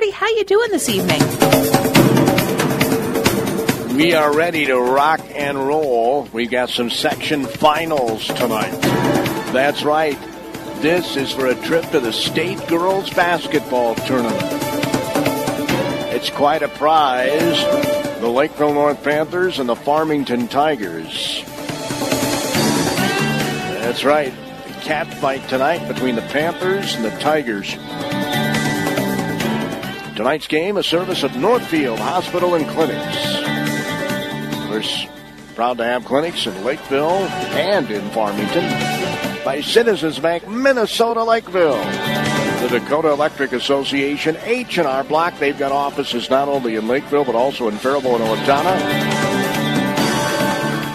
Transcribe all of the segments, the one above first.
Gordy, how you doing this evening? We are ready to rock and roll. We got some section finals tonight. That's right. This is for a trip to the state girls basketball tournament. It's quite a prize. The Lakeville North Panthers and the Farmington Tigers. That's right. The cat fight tonight between the Panthers and the Tigers. Tonight's game, a service of Northfield Hospital and Clinics. We're proud to have clinics in Lakeville and in Farmington by Citizens Bank, Minnesota, Lakeville. The Dakota Electric Association H&R Block. They've got offices not only in Lakeville but also in Faribault and Owatonna.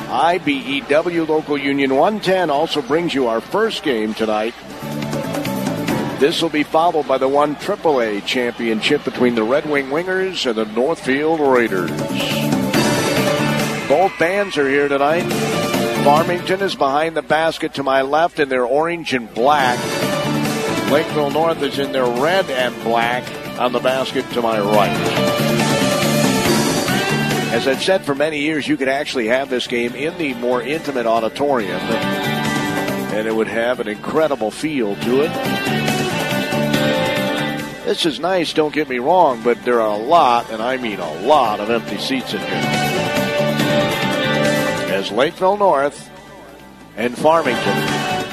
IBEW Local Union 110 also brings you our first game tonight. This will be followed by the 1 AAA championship between the Red Wing Wingers and the Northfield Raiders. Both bands are here tonight. Farmington is behind the basket to my left in their orange and black. Lakeville North is in their red and black on the basket to my right. As I've said for many years, you could actually have this game in the more intimate auditorium, and it would have an incredible feel to it. This is nice, don't get me wrong, but there are a lot, and I mean a lot, of empty seats in here. As Lakeville North and Farmington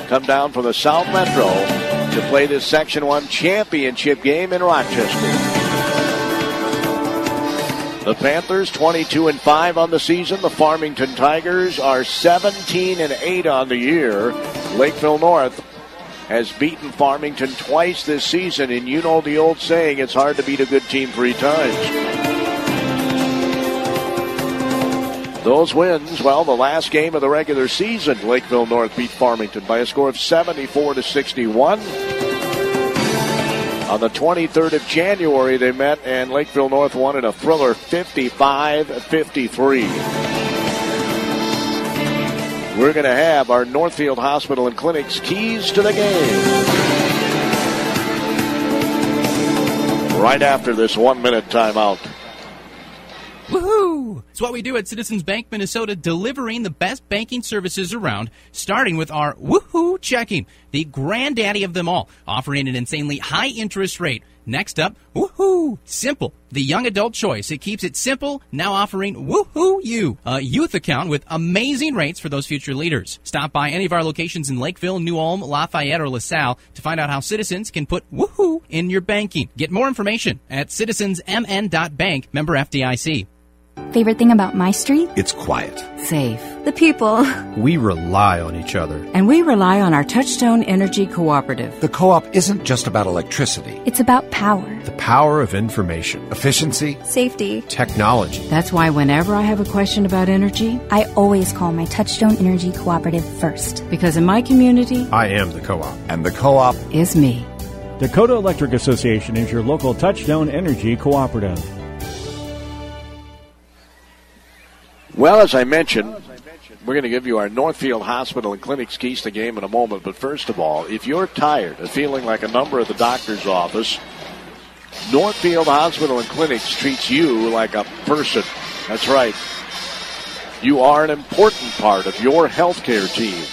come down from the South Metro to play this Section 1 championship game in Rochester. The Panthers 22-5 on the season. The Farmington Tigers are 17-8 on the year. Lakeville North has beaten Farmington twice this season, and you know the old saying, it's hard to beat a good team 3 times. Those wins, well, the last game of the regular season, Lakeville North beat Farmington by a score of 74-61. On the 23rd of January, they met, and Lakeville North won in a thriller 55-53. We're going to have our Northfield Hospital and Clinics keys to the game right after this 1-minute timeout. Woohoo! It's what we do at Citizens Bank Minnesota, delivering the best banking services around, starting with our Woohoo Checking, the granddaddy of them all, offering an insanely high interest rate. Next up, Woohoo Simple, the young adult choice. It keeps it simple, now offering Woohoo You, a youth account with amazing rates for those future leaders. Stop by any of our locations in Lakeville, New Ulm, Lafayette, or LaSalle to find out how Citizens can put Woohoo in your banking. Get more information at citizensmn.bank, member FDIC. Favorite thing about my street? It's quiet. Safe. The people. We rely on each other. And we rely on our Touchstone Energy Cooperative. The co-op isn't just about electricity. It's about power. The power of information, efficiency, safety, technology. That's why whenever I have a question about energy, I always call my Touchstone Energy Cooperative first. Because in my community, I am the co-op. And the co-op is me. Dakota Electric Association is your local Touchstone Energy Cooperative. Well, as I mentioned, we're going to give you our Northfield Hospital and Clinics keys to the game in a moment. But first of all, if you're tired of feeling like a number at the doctor's office, Northfield Hospital and Clinics treats you like a person. That's right. You are an important part of your healthcare team.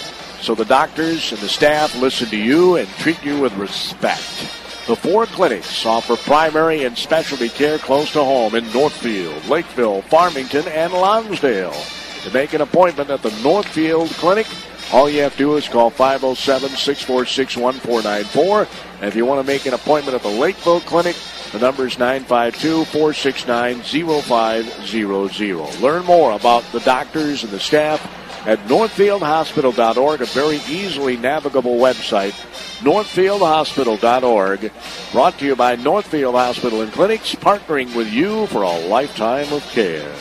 So the doctors and the staff listen to you and treat you with respect. The 4 clinics offer primary and specialty care close to home in Northfield, Lakeville, Farmington, and Lonsdale. To make an appointment at the Northfield Clinic, all you have to do is call 507-646-1494. And if you want to make an appointment at the Lakeville Clinic, the number is 952-469-0500. Learn more about the doctors and the staff at northfieldhospital.org, a very easily navigable website, northfieldhospital.org. Brought to you by Northfield Hospital and Clinics, partnering with you for a lifetime of care.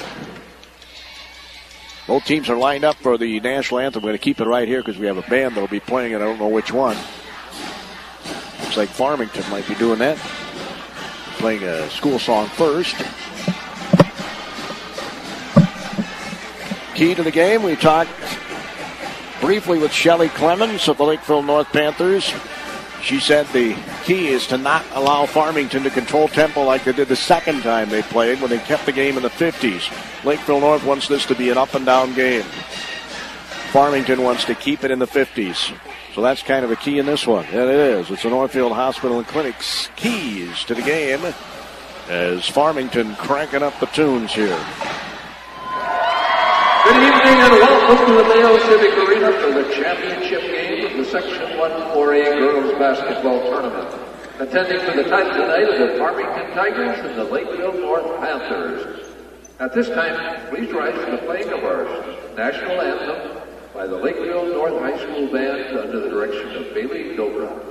Both teams are lined up for the national anthem. We're going to keep it right here because we have a band that will be playing it. I don't know which one. Looks like Farmington might be doing that. Playing a school song first. Key to the game, we talked briefly with Shelley Clemens of the Lakeville North Panthers. She said the key is to not allow Farmington to control tempo like they did the second time they played when they kept the game in the 50s. Lakeville North wants this to be an up-and-down game. Farmington wants to keep it in the 50s. So that's kind of a key in this one. And it is. It's the Northfield Hospital and Clinic's keys to the game as Farmington cranking up the tunes here. Good evening and welcome to the Mayo Civic Arena for the championship game of the Section 1 4A girls basketball tournament. Attending for the title tonight are the Farmington Tigers and the Lakeville North Panthers. At this time, please rise to the playing of our national anthem by the Lakeville North High School Band under the direction of Bailey Dobras.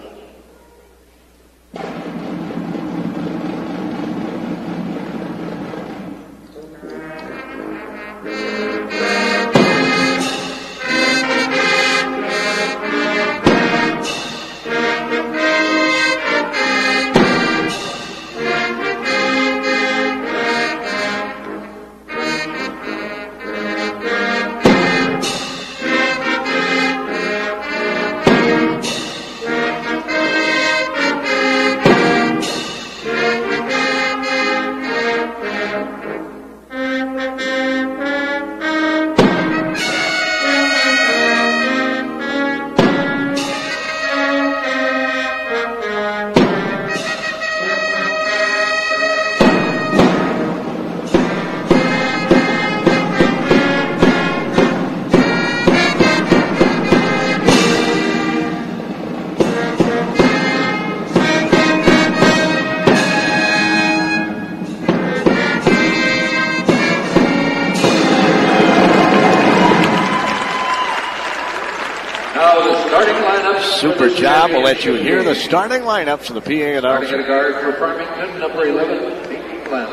Super job. We'll let you hear the starting lineups for the PA announcer. Starting at a guard for Farmington, number 11, Pete Glenn.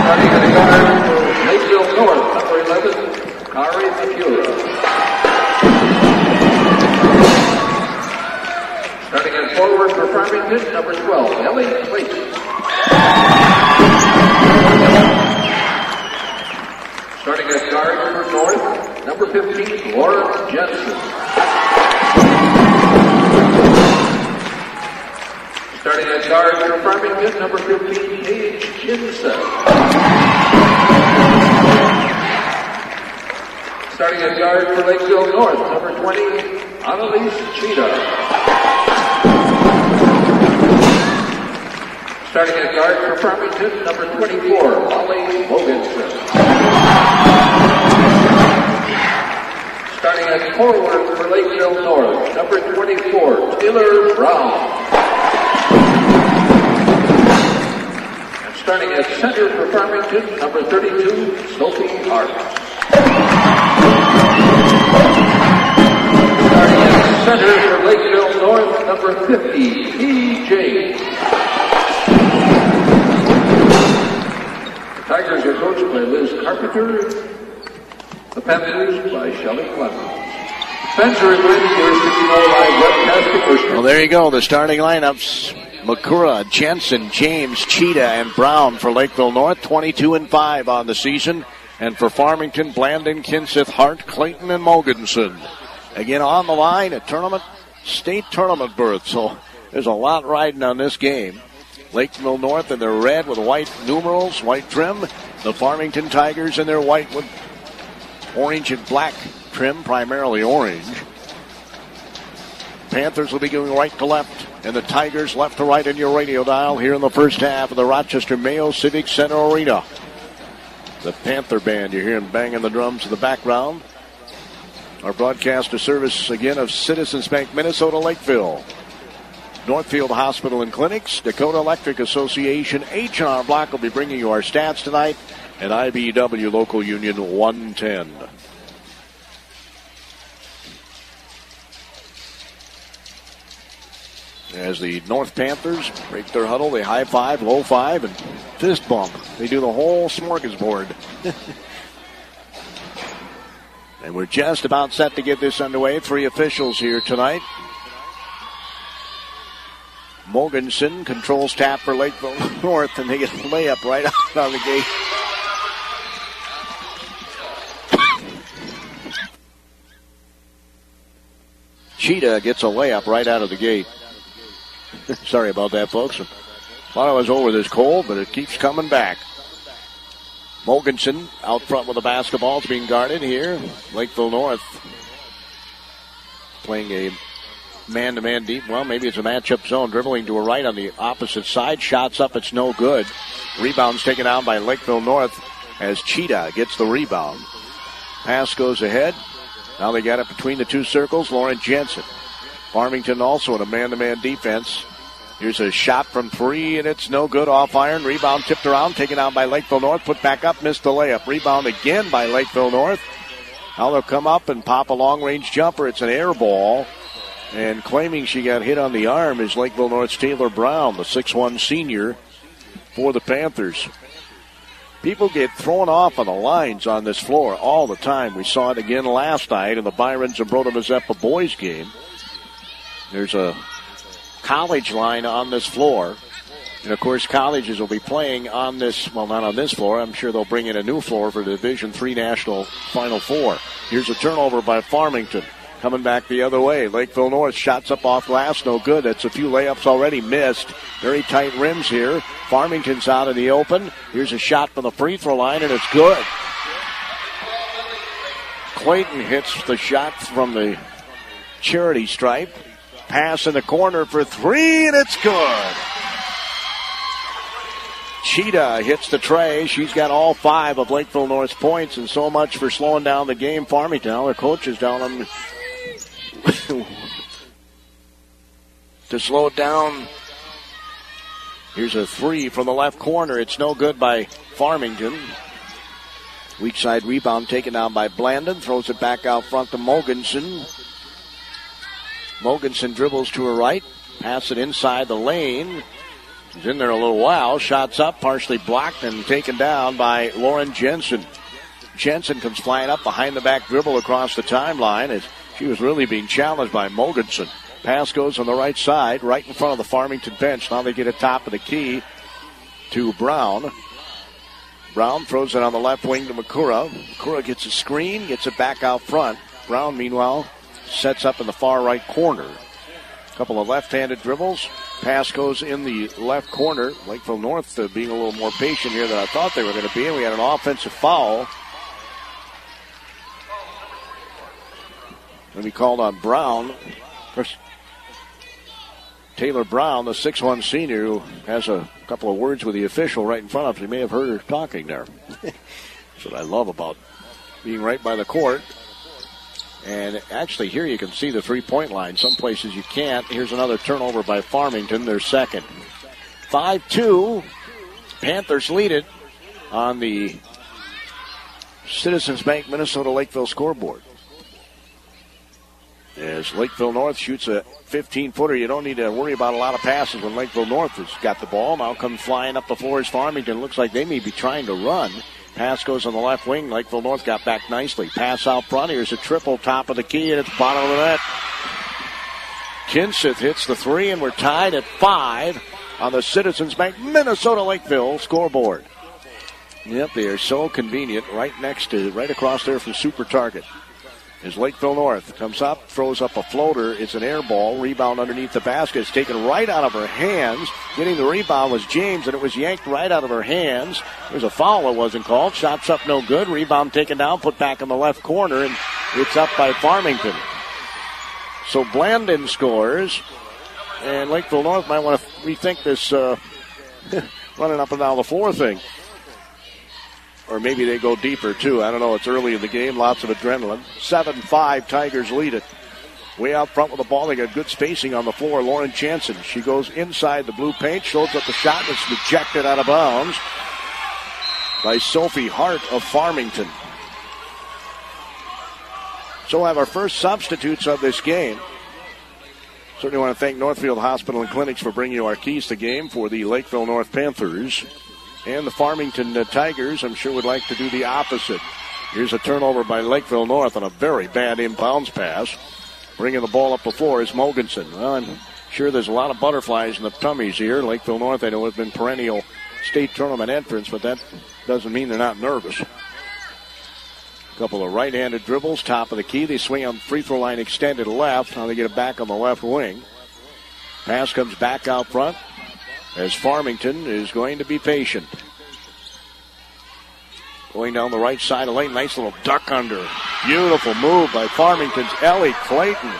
Starting at a guard for Lakeville North, number 11, Kari Makura. Starting at forward for Farmington, number 12, Ellie Clayton. Starting at guard for North, number 15, Lauren Jensen. Starting at guard for Farmington, number 15, Paige Kinson. Starting at guard for Lakeville North, number 20, Annalise Cheetah. Starting at guard for Farmington, number 24, Molly Mogensen. Starting at forward for Lakeville North, number 24, Taylor Brown. And starting at center for Farmington, number 32, Sophie Hart. Starting at center for Lakeville North, number 50, P.J. The Tigers are coached by Liz Carpenter. The Panthers by Shelley Clemens. Spencer is ready for his 60 live webcast. Well, there you go. The starting lineups. Makura, Jensen, James, Cheetah, and Brown for Lakeville North. 22-5 on the season. And for Farmington, Blandon, Kinseth, Hart, Clayton, and Mogensen. Again, on the line, a state tournament berth. So there's a lot riding on this game. Lakeville North in their red with white numerals, white trim. The Farmington Tigers in their white with orange and black trim, primarily orange. Panthers will be going right to left, and the Tigers left to right in your radio dial here in the first half of the Rochester Mayo Civic Center Arena. The Panther Band, you're hearing banging the drums in the background. Our broadcast to service again of Citizens Bank, Minnesota, Lakeville. Northfield Hospital and Clinics, Dakota Electric Association, H&R Block will be bringing you our stats tonight. And IBEW Local Union 110. As the North Panthers break their huddle, they high five, low five, and fist bump. They do the whole smorgasbord. And we're just about set to get this underway. 3 officials here tonight. Mogensen controls tap for Lakeville North, and they get a layup right out on the gate. Cheetah gets a layup right out of the gate. Sorry about that, folks. Thought I was over this cold, but it keeps coming back. Mogensen out front with the basketball. It's being guarded here. Lakeville North playing a man-to-man deep. Well, maybe it's a matchup zone. Dribbling to a right on the opposite side. Shots up. It's no good. Rebound's taken out by Lakeville North as Cheetah gets the rebound. Pass goes ahead. Now they got it between the two circles. Lauren Jensen. Farmington also in a man-to-man defense. Here's a shot from three, and it's no good. Off iron. Rebound tipped around. Taken out by Lakeville North. Put back up. Missed the layup. Rebound again by Lakeville North. Now they'll come up and pop a long-range jumper. It's an air ball. And claiming she got hit on the arm is Lakeville North's Taylor Brown, the 6'1 senior for the Panthers. People get thrown off on the lines on this floor all the time. We saw it again last night in the Byrons and Broda Mazeppa boys game. There's a college line on this floor. And, of course, colleges will be playing on this, well, not on this floor. I'm sure they'll bring in a new floor for the Division III National Final Four. Here's a turnover by Farmington. Coming back the other way. Lakeville North shots up off glass. No good. That's a few layups already missed. Very tight rims here. Farmington's out in the open. Here's a shot from the free throw line, and it's good. Clayton hits the shot from the charity stripe. Pass in the corner for three, and it's good. Cheetah hits the tray. She's got all 5 of Lakeville North's points, and so much for slowing down the game. Farmington, now their coach is down on to slow it down. Here's a three from the left corner. It's no good by Farmington. Weak side rebound taken down by Blandon. Throws it back out front to Mogensen. Mogensen dribbles to her right. Pass it inside the lane. He's in there a little while. Shots up, partially blocked and taken down by Lauren Jensen. Jensen comes flying up behind the back dribble across the timeline as she was really being challenged by Mogensen. Pass goes on the right side, right in front of the Farmington bench. Now they get it top of the key to Brown. Brown throws it on the left wing to Makura. Makura gets a screen, gets it back out front. Brown, meanwhile, sets up in the far right corner. A couple of left-handed dribbles. Pass goes in the left corner. Lakeville North being a little more patient here than I thought they were going to be. And we had an offensive foul. And we called on Brown. First, Taylor Brown, the 6'1 senior, who has a couple of words with the official right in front of him. You may have heard her talking there. That's what I love about being right by the court. And actually here you can see the three-point line. Some places you can't. Here's another turnover by Farmington, their second. 5-2. Panthers lead it on the Citizens Bank Minnesota Lakeville scoreboard. As Lakeville North shoots a 15-footer, you don't need to worry about a lot of passes when Lakeville North has got the ball. Now comes flying up the floor is Farmington. Looks like they may be trying to run. Pass goes on the left wing. Lakeville North got back nicely. Pass out front. Here's a triple, top of the key, and it's bottom of the net. Kinseth hits the three, and we're tied at 5 on the Citizens Bank Minnesota Lakeville scoreboard. Yep, they are so convenient, right across there from Super Target. As Lakeville North comes up, throws up a floater. It's an air ball. Rebound underneath the basket. It's taken right out of her hands. Getting the rebound was James, and it was yanked right out of her hands. There's a foul that wasn't called. Shots up no good. Rebound taken down, put back in the left corner, and it's up by Farmington. So Blandon scores, and Lakeville North might want to rethink this running up and down the floor thing. Or maybe they go deeper, too. I don't know. It's early in the game. Lots of adrenaline. 7-5. Tigers lead it. Way out front with the ball. They got good spacing on the floor. Lauren Jansen. She goes inside the blue paint. Shows up the shot. And it's rejected out of bounds by Sophie Hart of Farmington. So we'll have our first substitutes of this game. Certainly want to thank Northfield Hospital and Clinics for bringing you our keys to game for the Lakeville North Panthers. And the Farmington Tigers, I'm sure, would like to do the opposite. Here's a turnover by Lakeville North on a very bad inbounds pass. Bringing the ball up the floor is Mogensen. Well, I'm sure there's a lot of butterflies in the tummies here. Lakeville North, I know, has been perennial state tournament entrants, but that doesn't mean they're not nervous. Couple of right-handed dribbles, top of the key. They swing on the free throw line extended left. Now they get it back on the left wing. Pass comes back out front as Farmington is going to be patient. Going down the right side of the lane. Nice little duck under. Beautiful move by Farmington's Ellie Clayton.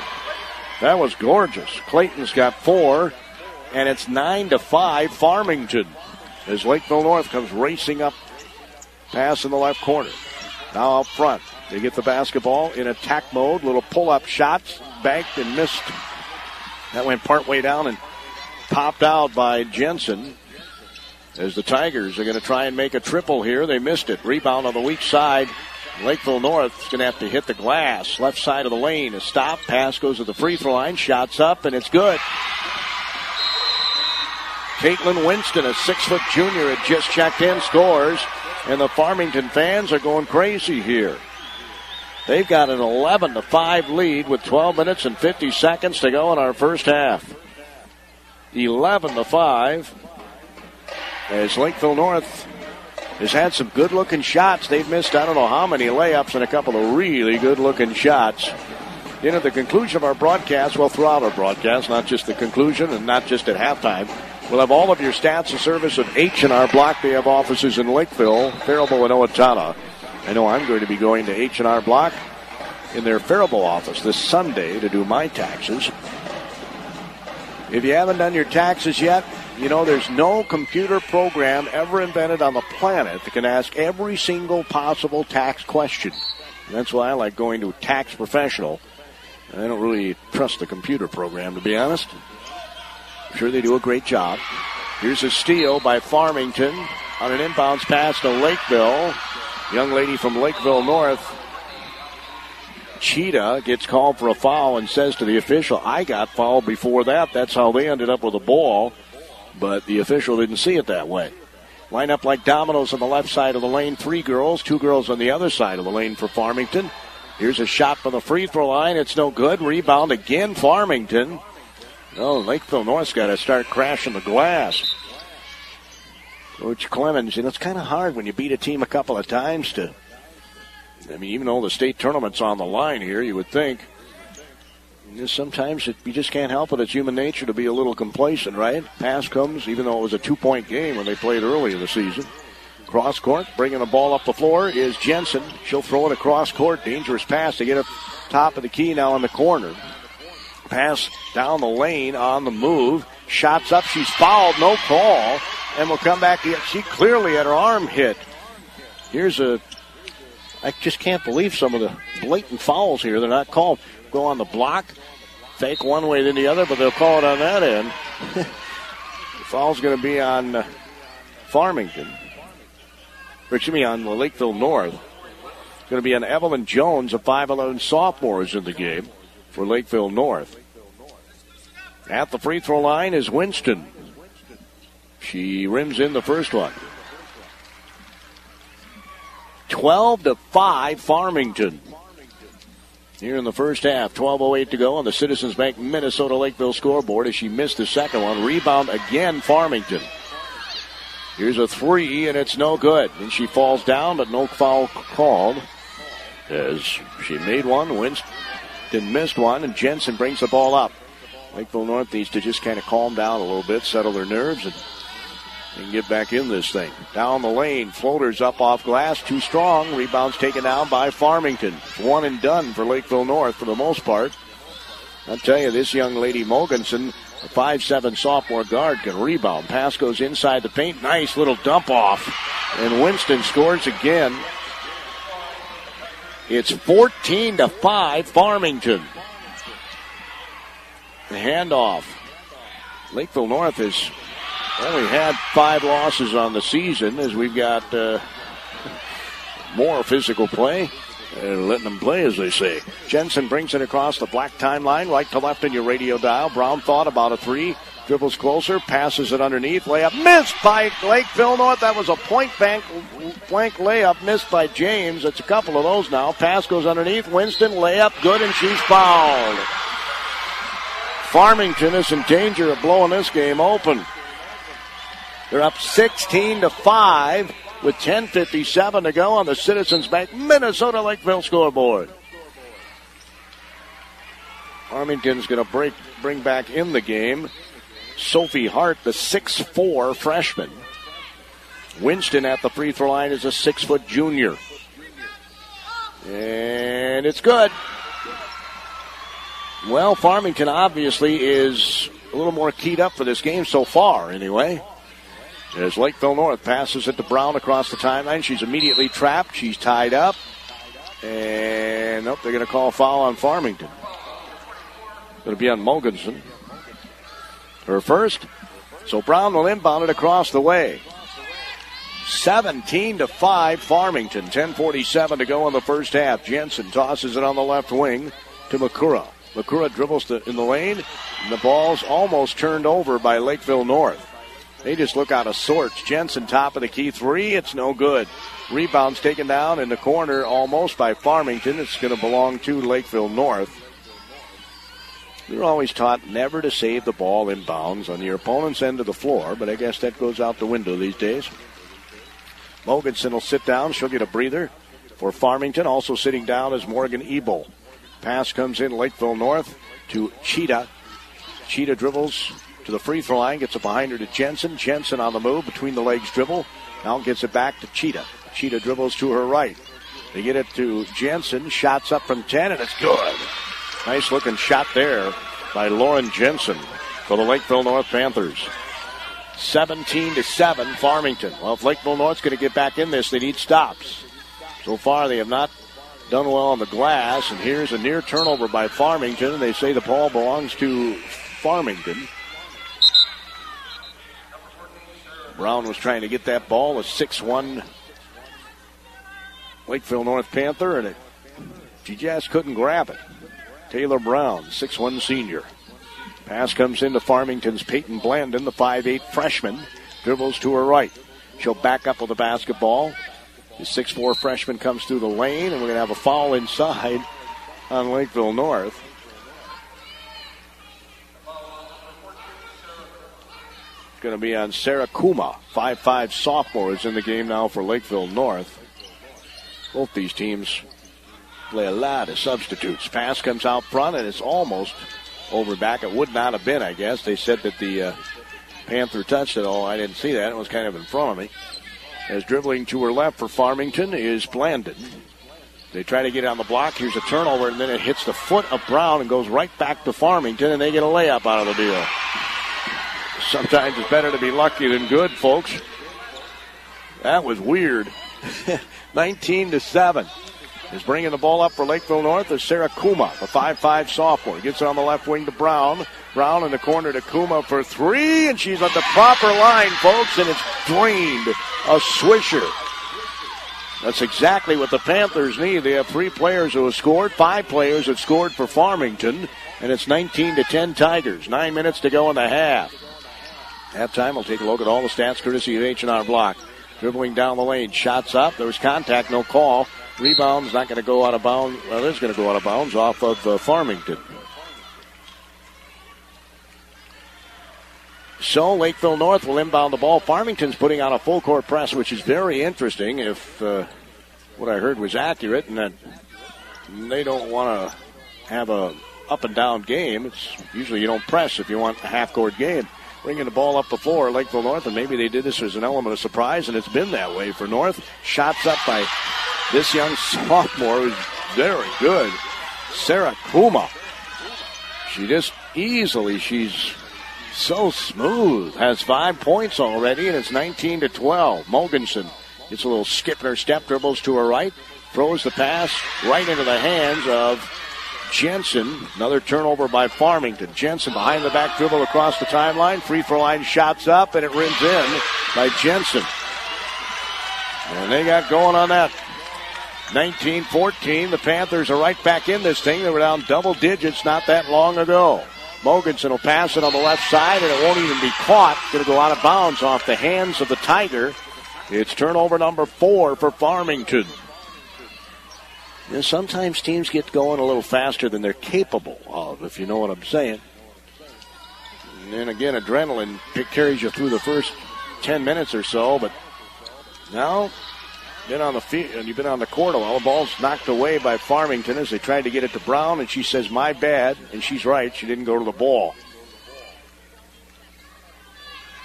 That was gorgeous. Clayton's got 4, and it's 9-5 Farmington as Lakeville North comes racing up. Pass in the left corner. Now out front. They get the basketball in attack mode. Little pull-up shots. Banked and missed. That went partway down and popped out by Jensen. As the Tigers are going to try and make a triple here. They missed it. Rebound on the weak side. Lakeville North is going to have to hit the glass. Left side of the lane. A stop. Pass goes to the free throw line. Shots up, and it's good. Caitlin Winston, a 6-foot junior, had just checked in, scores. And the Farmington fans are going crazy here. They've got an 11-5 lead with 12 minutes and 50 seconds to go in our first half. 11-5. As Lakeville North has had some good-looking shots. They've missed I don't know how many layups and a couple of really good-looking shots. At the conclusion of our broadcast, well, throughout our broadcast, not just the conclusion and not just at halftime, we'll have all of your stats and service at H&R Block. They have offices in Lakeville, Faribault, and Owatonna. I know I'm going to be going to H&R Block in their Faribault office this Sunday to do my taxes. If you haven't done your taxes yet, there's no computer program ever invented on the planet that can ask every single possible tax question. And that's why I like going to a tax professional. I don't really trust the computer program, to be honest. I'm sure they do a great job. Here's a steal by Farmington on an inbounds pass to Lakeville. Young lady from Lakeville North, Cheetah, gets called for a foul and says to the official, I got fouled before that. That's how they ended up with the ball. But the official didn't see it that way. Line up like dominoes on the left side of the lane. 3 girls, 2 girls on the other side of the lane for Farmington. Here's a shot from the free throw line. It's no good. Rebound again, Farmington. Lakeville North's got to start crashing the glass. Coach Clemens, it's kind of hard when you beat a team a couple of times to, even though the state tournament's on the line here, you would think. Sometimes you just can't help it. It's human nature to be a little complacent, right? Pass comes, even though it was a 2-point game when they played early in the season. Cross court, bringing the ball up the floor is Jensen. She'll throw it across court. Dangerous pass to get up top of the key now in the corner. Pass down the lane on the move. Shots up. She's fouled. No call. And will come back. She clearly had her arm hit. I just can't believe some of the blatant fouls here. They're not called. Go on the block. Fake one way then the other, but they'll call it on that end. The foul's going to be on Farmington. On Lakeville North. It's going to be on Evelyn Jones, a 5'11 sophomore, is in the game for Lakeville North. At the free throw line is Winston. She rims in the first one. 12-5 Farmington. Here in the first half, 12:08 to go on the Citizens Bank Minnesota Lakeville scoreboard as she missed the second one. Rebound again, Farmington. Here's a 3, and it's no good. And she falls down, but no foul called as she made one. Winston missed one, and Jensen brings the ball up. Lakeville North needs to just kind of calm down a little bit, settle their nerves, and get back in this thing. Down the lane, floaters up off glass, too strong. Rebounds taken down by Farmington. It's one and done for Lakeville North for the most part. I'll tell you, this young lady Mogensen, a 5'7 sophomore guard, can rebound. Pass goes inside the paint. Nice little dump off. And Winston scores again. It's 14-5 Farmington. The handoff. Lakeville North has only had 5 losses on the season as we've got more physical play. Letting them play, as they say. Jensen brings it across the black timeline, right to left in your radio dial. Brown thought about a 3. Dribbles closer, passes it underneath. Layup missed by Lakeville North. That was a point-blank layup missed by James. It's a couple of those now. Pass goes underneath. Winston, layup, good, and she's fouled. Farmington is in danger of blowing this game open. They're up 16-5. with 10:57 to go on the Citizens Bank Minnesota Lakeville scoreboard. Farmington's going to bring back in the game Sophie Hart, the 6'4" freshman. Winston at the free throw line is a 6-foot junior. And it's good. Well, Farmington obviously is a little more keyed up for this game so far, anyway. As Lakeville North passes it to Brown across the timeline. She's immediately trapped. She's tied up. And, nope, they're going to call a foul on Farmington. Going to be on Mogensen. Her first. So Brown will inbound it across the way. 17-5 Farmington. 10:47 to go in the first half. Jensen tosses it on the left wing to Makura. Makura dribbles in the lane, and the ball's almost turned over by Lakeville North. They just look out of sorts. Jensen, top of the key three. It's no good. Rebound's taken down in the corner almost by Farmington. It's going to belong to Lakeville North. We were always taught never to save the ball inbounds on your opponent's end of the floor, but I guess that goes out the window these days. Mogensen will sit down. She'll get a breather for Farmington. Also sitting down is Morgan Ebel. Pass comes in Lakeville North to Cheetah. Cheetah dribbles to the free throw line, gets it behind her to Jensen. Jensen on the move, between the legs dribble. Now gets it back to Cheetah. Cheetah dribbles to her right. They get it to Jensen. Shots up from 10, and it's good. Nice looking shot there by Lauren Jensen for the Lakeville North Panthers. 17-7 Farmington. Well, if Lakeville North's going to get back in this, they need stops. So far, they have not done well on the glass, and here's a near turnover by Farmington, and they say the ball belongs to Farmington. Brown was trying to get that ball, a 6'1" Lakeville North Panther, and she just couldn't grab it. Taylor Brown, 6'1" senior. Pass comes into Farmington's Peyton Blandon, the 5'8" freshman. Dribbles to her right. She'll back up with the basketball. The 6'4" freshman comes through the lane, and we're going to have a foul inside on Lakeville North. It's going to be on Sarah Kuma, 5'5" sophomore, is in the game now for Lakeville North. Both these teams play a lot of substitutes. Pass comes out front, and it's almost over back. It would not have been, I guess. They said that the Panther touched it. Oh, I didn't see that. It was kind of in front of me. As dribbling to her left for Farmington is Blandon. They try to get it on the block. Here's a turnover, and then it hits the foot of Brown and goes right back to Farmington, and they get a layup out of the deal. Sometimes it's better to be lucky than good, folks. That was weird. 19-7. Is bringing the ball up for Lakeville North is Sarah Kuma, the 5'5" sophomore. Gets it on the left wing to Brown. Brown in the corner to Kuma for three, and she's at the proper line, folks, and it's drained. A swisher. That's exactly what the Panthers need. They have 3 players who have scored, 5 players have scored for Farmington, and it's 19-10 Tigers. 9 minutes to go in the half. Halftime, we'll take a look at all the stats courtesy of H&R Block. Dribbling down the lane, shots up. There was contact, no call. Rebound's not going to go out of bounds. Well, it is going to go out of bounds off of Farmington. So Lakeville North will inbound the ball. Farmington's putting on a full court press, which is very interesting if what I heard was accurate, and that they don't want to have a up and down game. It's usually you don't press if you want a half court game. Bringing the ball up the floor, Lakeville North, and maybe they did this as an element of surprise, and it's been that way for North. Shots up by this young sophomore who's very good, Sarah Kuma. She just easily, she's so smooth, has 5 points already, and it's 19-12. Mogensen gets a little skip in her step, dribbles to her right, throws the pass right into the hands of Jensen. Another turnover by Farmington. Jensen behind the back dribble across the timeline. Free throw line shots up, and it rims in by Jensen. And they got going on that. 19-14. The Panthers are right back in this thing. They were down double digits not that long ago. Mogensen will pass it on the left side, and it won't even be caught. Going to go out of bounds off the hands of the Tiger. It's turnover number 4 for Farmington. You know, sometimes teams get going a little faster than they're capable of, if you know what I'm saying. And then again, adrenaline carries you through the first 10 minutes or so, but Now, been on the field, and you've been on the court a while. The ball's knocked away by Farmington as they tried to get it to Brown, and she says, my bad, and she's right. She didn't go to the ball.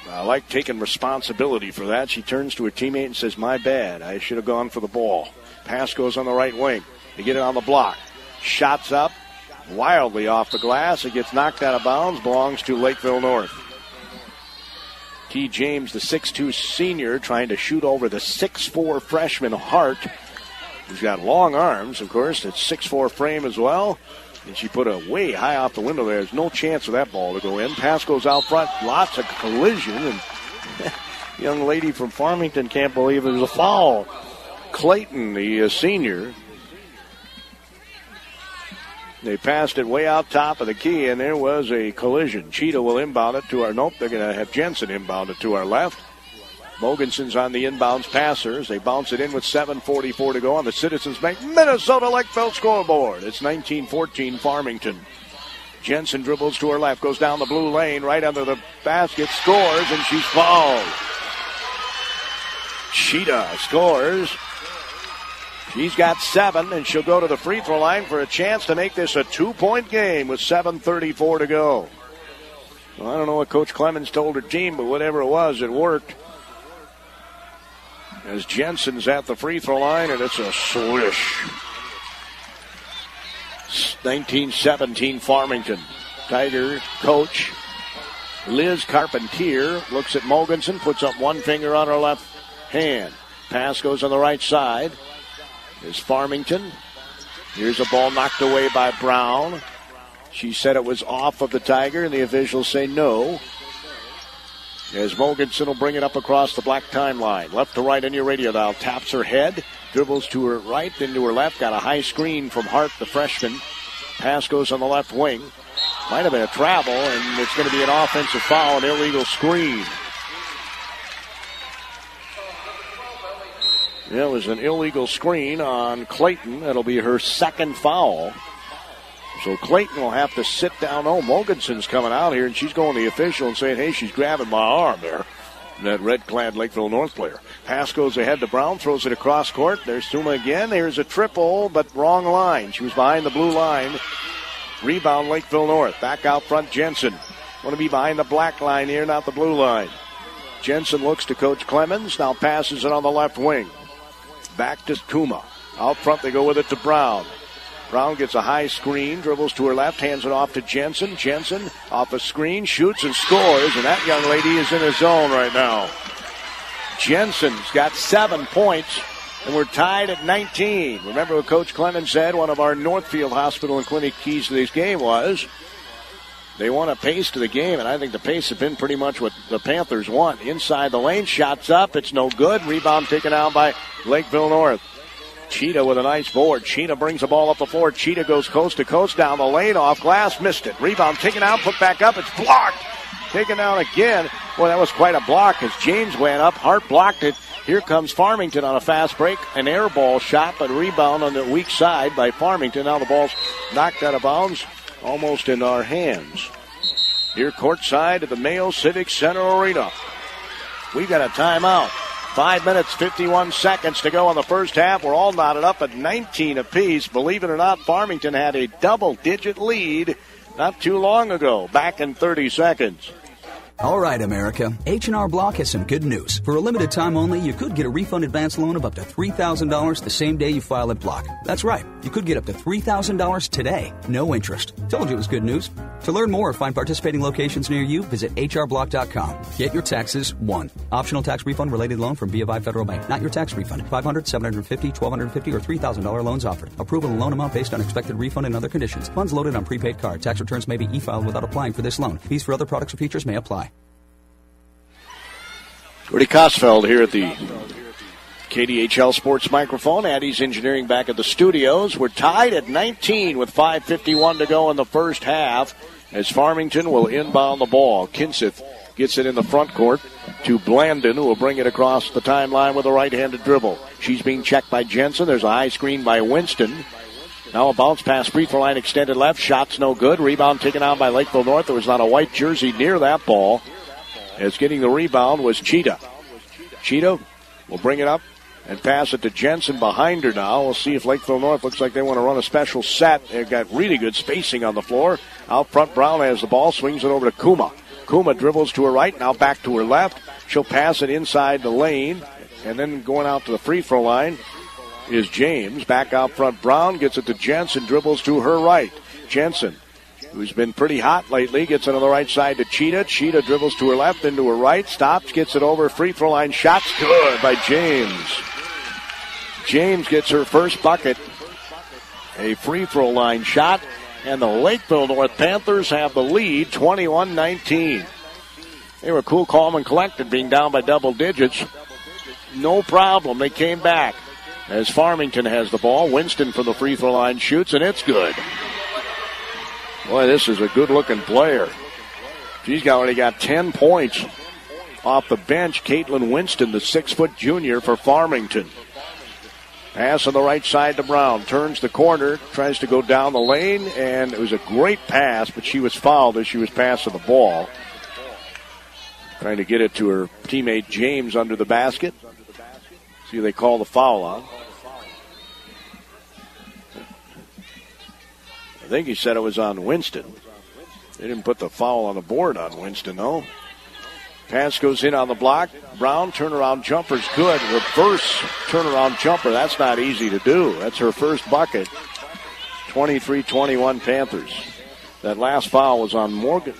I like taking responsibility for that. She turns to her teammate and says, my bad. I should have gone for the ball. Pass goes on the right wing. They get it on the block. Shots up, wildly off the glass. It gets knocked out of bounds, belongs to Lakeville North. T. James, the 6'2 senior, trying to shoot over the 6'4 freshman Hart, who's got long arms, of course. It's 6'4 frame as well. And she put it way high off the window there. There's no chance of that ball to go in. Pass goes out front. Lots of collision. And young lady from Farmington can't believe it was a foul. Clayton, the senior. They passed it way out top of the key, and there was a collision. Cheetah will inbound it to our... Nope, they're going to have Jensen inbound it to our left. Mogensen's on the inbounds passers. They bounce it in with 7:44 to go on the Citizens Bank Minnesota Lakeville scoreboard. It's 19-14 Farmington. Jensen dribbles to her left, goes down the blue lane, right under the basket, scores, and she's fouled. Cheetah scores. She's got 7, and she'll go to the free throw line for a chance to make this a 2-point game with 7:34 to go. Well, I don't know what Coach Clemens told her team, but whatever it was, it worked. As Jensen's at the free throw line, and it's a swish. 19-17 Farmington. Tiger coach Liz Carpentier looks at Mogensen, puts up one finger on her left hand. Pass goes on the right side. Is Farmington. Here's a ball knocked away by Brown. She said it was off of the Tiger, and the officials say no. As Mogensen will bring it up across the black timeline. Left to right on your radio dial. Taps her head. Dribbles to her right, then to her left. Got a high screen from Hart, the freshman. Pass goes on the left wing. Might have been a travel, and it's going to be an offensive foul, an illegal screen. Yeah, it was an illegal screen on Clayton. That'll be her second foul. So Clayton will have to sit down. Oh, Mogensen's coming out here, and she's going to the official and saying, hey, she's grabbing my arm there. That red-clad Lakeville North player. Pass goes ahead to Brown, throws it across court. There's Tuma again. There's a triple, but wrong line. She was behind the blue line. Rebound Lakeville North. Back out front, Jensen. Want to be behind the black line here, not the blue line. Jensen looks to Coach Clemens. Now passes it on the left wing. Back to Tuma. Out front, they go with it to Brown. Brown gets a high screen, dribbles to her left, hands it off to Jensen. Jensen off a screen, shoots and scores, and that young lady is in a zone right now. Jensen's got 7 points, and we're tied at 19. Remember what Coach Clemens said, one of our Northfield Hospital and Clinic keys to this game was they want a pace to the game, and I think the pace has been pretty much what the Panthers want. Inside the lane, shots up, it's no good. Rebound taken out by Lakeville North. Cheetah with a nice board. Cheetah brings the ball up the floor. Cheetah goes coast to coast down the lane, off glass, missed it. Rebound taken out, put back up, it's blocked. Taken out again. Boy, that was quite a block as James went up. Hart blocked it. Here comes Farmington on a fast break. An air ball shot, but a rebound on the weak side by Farmington. Now the ball's knocked out of bounds, almost in our hands. Here courtside at the Mayo Civic Center Arena. We've got a timeout. 5 minutes, 51 seconds to go in the first half. We're all knotted up at 19 apiece. Believe it or not, Farmington had a double-digit lead not too long ago, back in 30 seconds. All right, America. H&R Block has some good news. For a limited time only, you could get a refund advance loan of up to $3,000 the same day you file at Block. That's right. You could get up to $3,000 today. No interest. Told you it was good news. To learn more or find participating locations near you, visit hrblock.com. Get your taxes won. Optional tax refund related loan from BofI Federal Bank. Not your tax refund. $500, $750, $1,250, or $3,000 loans offered. Approval and loan amount based on expected refund and other conditions. Funds loaded on prepaid card. Tax returns may be e-filed without applying for this loan. Fees for other products or features may apply. Gordy Kosfeld here at the KDHL Sports microphone. Addie's Engineering back at the studios. We're tied at 19 with 5:51 to go in the first half as Farmington will inbound the ball. Kinseth gets it in the front court to Blandon, who will bring it across the timeline with a right-handed dribble. She's being checked by Jensen. There's a high screen by Winston. Now a bounce pass, free throw line extended left. Shot's no good. Rebound taken out by Lakeville North. There was not a white jersey near that ball. As getting the rebound was Cheetah. Cheetah will bring it up and pass it to Jensen behind her now. We'll see if Lakeville North looks like they want to run a special set. They've got really good spacing on the floor. Out front, Brown has the ball, swings it over to Kuma. Kuma dribbles to her right, now back to her left. She'll pass it inside the lane, and then going out to the free throw line is James. Back out front, Brown gets it to Jensen, dribbles to her right. Jensen, who's been pretty hot lately, gets it on the right side to Cheetah. Cheetah dribbles to her left, into her right, stops, gets it over, free throw line, shots good by James. James gets her first bucket, a free throw line shot, and the Lakeville North Panthers have the lead, 21-19. They were cool, calm, and collected, being down by double digits. No problem, they came back. As Farmington has the ball, Winston from the free throw line shoots, and it's good. Boy, this is a good-looking player. She's already got 10 points off the bench. Caitlin Winston, the 6-foot junior for Farmington. Pass on the right side to Brown. Turns the corner, tries to go down the lane, and it was a great pass, but she was fouled as she was passing the ball. Trying to get it to her teammate James under the basket. See who they call the foul on. I think he said it was on Winston. They didn't put the foul on the board on Winston, though. Pass goes in on the block. Brown, turnaround jumper's good. Reverse turnaround jumper. That's not easy to do. That's her first bucket. 23-21 Panthers. That last foul was on Mogensen.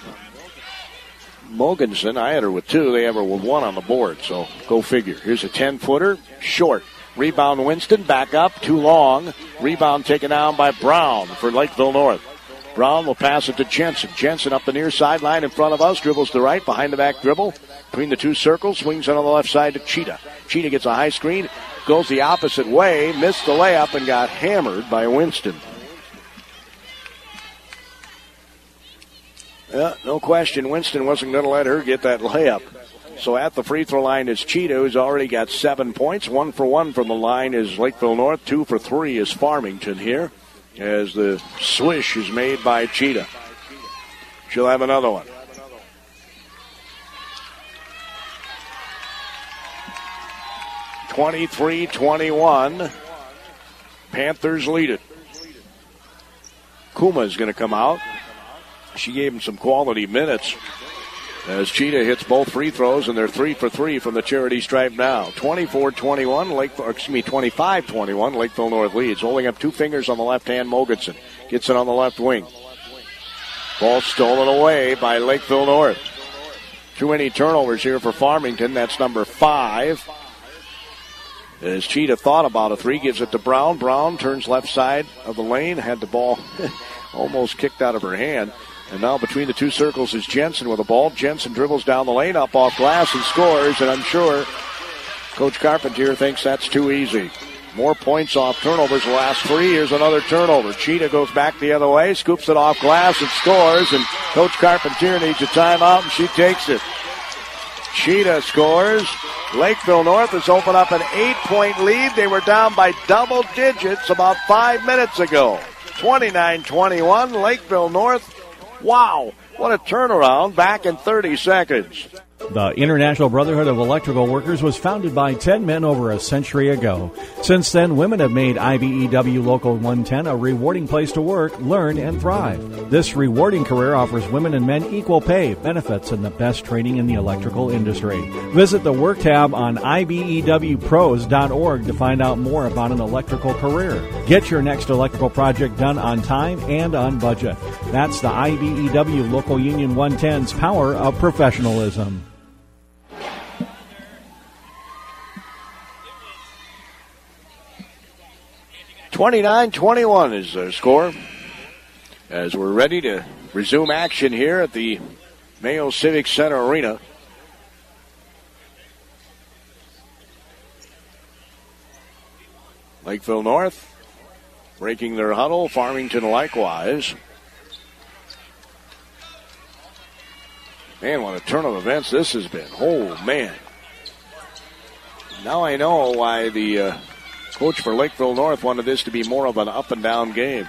I had her with 2. They have her with 1 on the board, so go figure. Here's a 10-footer. Short. Rebound Winston. Back up. Too long. Rebound taken down by Brown for Lakeville North. Brown will pass it to Jensen. Jensen up the near sideline in front of us. Dribbles to right. Behind the back dribble. Between the two circles. Swings it on the left side to Cheetah. Cheetah gets a high screen. Goes the opposite way. Missed the layup and got hammered by Winston. Yeah, no question. Winston wasn't going to let her get that layup. So at the free throw line is Cheetah, who's already got 7 points. 1 for 1 from the line is Lakeville North. 2 for 3 is Farmington here, as the swish is made by Cheetah. She'll have another one. (23-21). Panthers lead it. Kuma is going to come out. She gave him some quality minutes as Cheetah hits both free throws, and they're 3 for 3 from the charity stripe now. 24-21, 25-21, Lakeville North leads. Holding up 2 fingers on the left hand, Mogensen gets it on the left wing. Ball stolen away by Lakeville North. Too many turnovers here for Farmington. That's number 5. As Cheetah thought about a 3, gives it to Brown. Brown turns left side of the lane, had the ball almost kicked out of her hand. And now between the two circles is Jensen with the ball. Jensen dribbles down the lane, up off glass, and scores. And I'm sure Coach Carpentier thinks that's too easy. More points off turnovers the last 3. Here's another turnover. Cheetah goes back the other way, scoops it off glass, and scores. And Coach Carpentier needs a timeout, and she takes it. Cheetah scores. Lakeville North has opened up an 8-point lead. They were down by double digits about 5 minutes ago. 29-21, Lakeville North. Wow, what a turnaround back in 30 seconds. The International Brotherhood of Electrical Workers was founded by 10 men over a century ago. Since then, women have made IBEW Local 110 a rewarding place to work, learn, and thrive. This rewarding career offers women and men equal pay, benefits, and the best training in the electrical industry. Visit the Work tab on IBEWPros.org to find out more about an electrical career. Get your next electrical project done on time and on budget. That's the IBEW Local Union 110's power of professionalism. 29-21 is their score as we're ready to resume action here at the Mayo Civic Center Arena. Lakeville North breaking their huddle. Farmington likewise. Man, what a turn of events this has been. Oh, man. Now I know why the coach for Lakeville North wanted this to be more of an up-and-down game.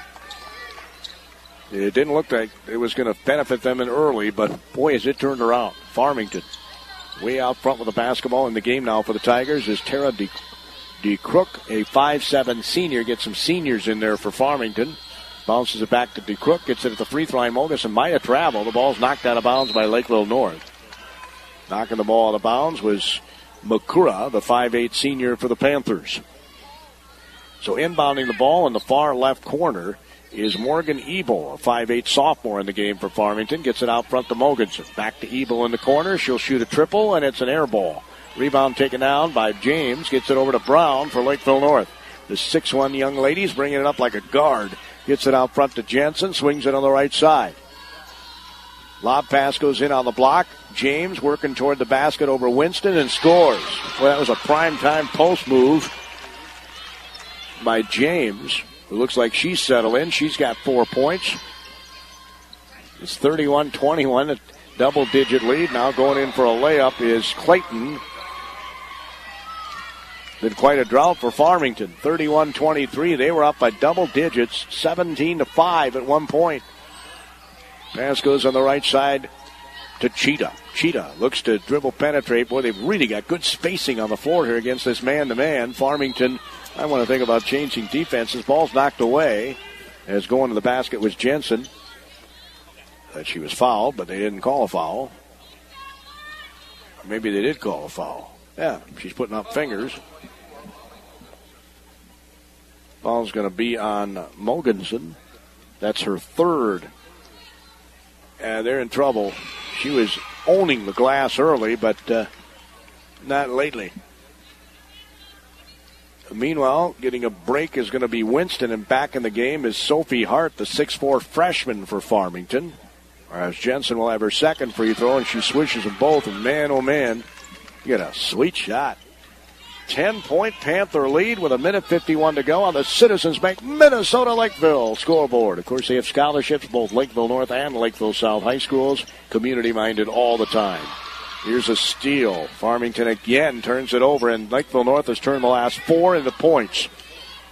It didn't look like it was going to benefit them in early, but boy, has it turned around. Farmington Way out front with the basketball in the game now for the Tigers is Tara DeCrook, a 5'7" senior. Get some seniors in there for Farmington. Bounces it back to DeCrook. Gets it at the free throw line. Mogus and might have traveled. The ball's knocked out of bounds by Lakeville North. Knocking the ball out of bounds was Makura, the 5'8" senior for the Panthers. So inbounding the ball in the far left corner is Morgan Ebel, a 5'8" sophomore in the game for Farmington. Gets it out front to Mogensen. Back to Ebel in the corner. She'll shoot a triple, and it's an air ball. Rebound taken down by James. Gets it over to Brown for Lakeville North. The 6'1" young lady's bringing it up like a guard. Gets it out front to Jensen. Swings it on the right side. Lob pass goes in on the block. James working toward the basket over Winston and scores. Well, that was a prime-time post move by James. It looks like she's settled in. She's got 4 points. It's 31-21, a double-digit lead. Now going in for a layup is Clayton. Been quite a drought for Farmington. 31-23. They were up by double digits, 17-5 at one point. Pass goes on the right side to Cheetah. Cheetah looks to dribble penetrate. Boy, they've really got good spacing on the floor here against this man-to-man. Farmington, I want to think about changing defenses. Ball's knocked away. As going to the basket was Jensen. She was fouled, but they didn't call a foul. Or maybe they did call a foul. Yeah, she's putting up fingers. Foul's going to be on Mogensen. That's her third. They're in trouble. She was owning the glass early, but not lately. Meanwhile, getting a break is going to be Winston, and back in the game is Sophie Hart, the 6'4" freshman for Farmington. Whereas Jensen will have her second free throw, and she swishes them both, and man, oh man, you get a sweet shot. 10-point Panther lead with 1:51 to go on the Citizens Bank Minnesota Lakeville scoreboard. Of course, they have scholarships, both Lakeville North and Lakeville South high schools, community-minded all the time. Here's a steal. Farmington again turns it over, and Lakeville North has turned the last 4 into points.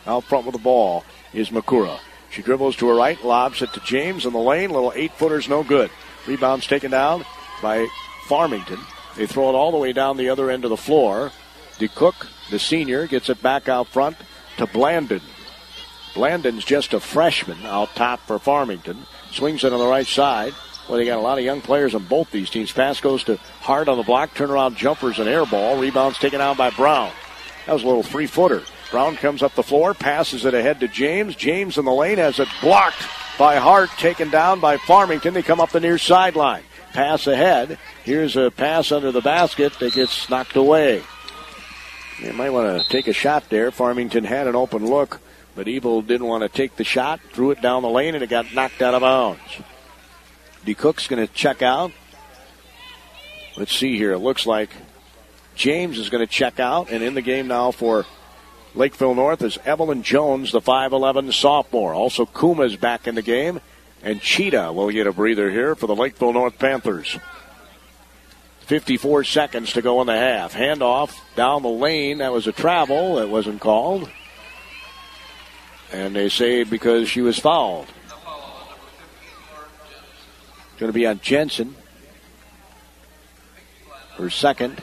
Out front with the ball is Makura. She dribbles to her right, lobs it to James in the lane. Little 8-footer's no good. Rebound's taken down by Farmington. They throw it all the way down the other end of the floor. DeCook, the senior, gets it back out front to Blandon. Blandon's just a freshman out top for Farmington. Swings it on the right side. Well, they got a lot of young players on both these teams. Pass goes to Hart on the block. Turnaround jumpers and air ball. Rebound's taken out by Brown. That was a little 3-footer. Brown comes up the floor, passes it ahead to James. James in the lane has it blocked by Hart, taken down by Farmington. They come up the near sideline. Pass ahead. Here's a pass under the basket that gets knocked away. You might want to take a shot there. Farmington had an open look, but Ebel didn't want to take the shot. Threw it down the lane, and it got knocked out of bounds. DeCook's going to check out. Let's see here. It looks like James is going to check out, and in the game now for Lakeville North is Evelyn Jones, the 5'11" sophomore. Also, Kuma's back in the game, and Cheetah will get a breather here for the Lakeville North Panthers. 54 seconds to go in the half. Handoff down the lane. That was a travel. That wasn't called. And they say because she was fouled. Going to be on Jensen. Her second.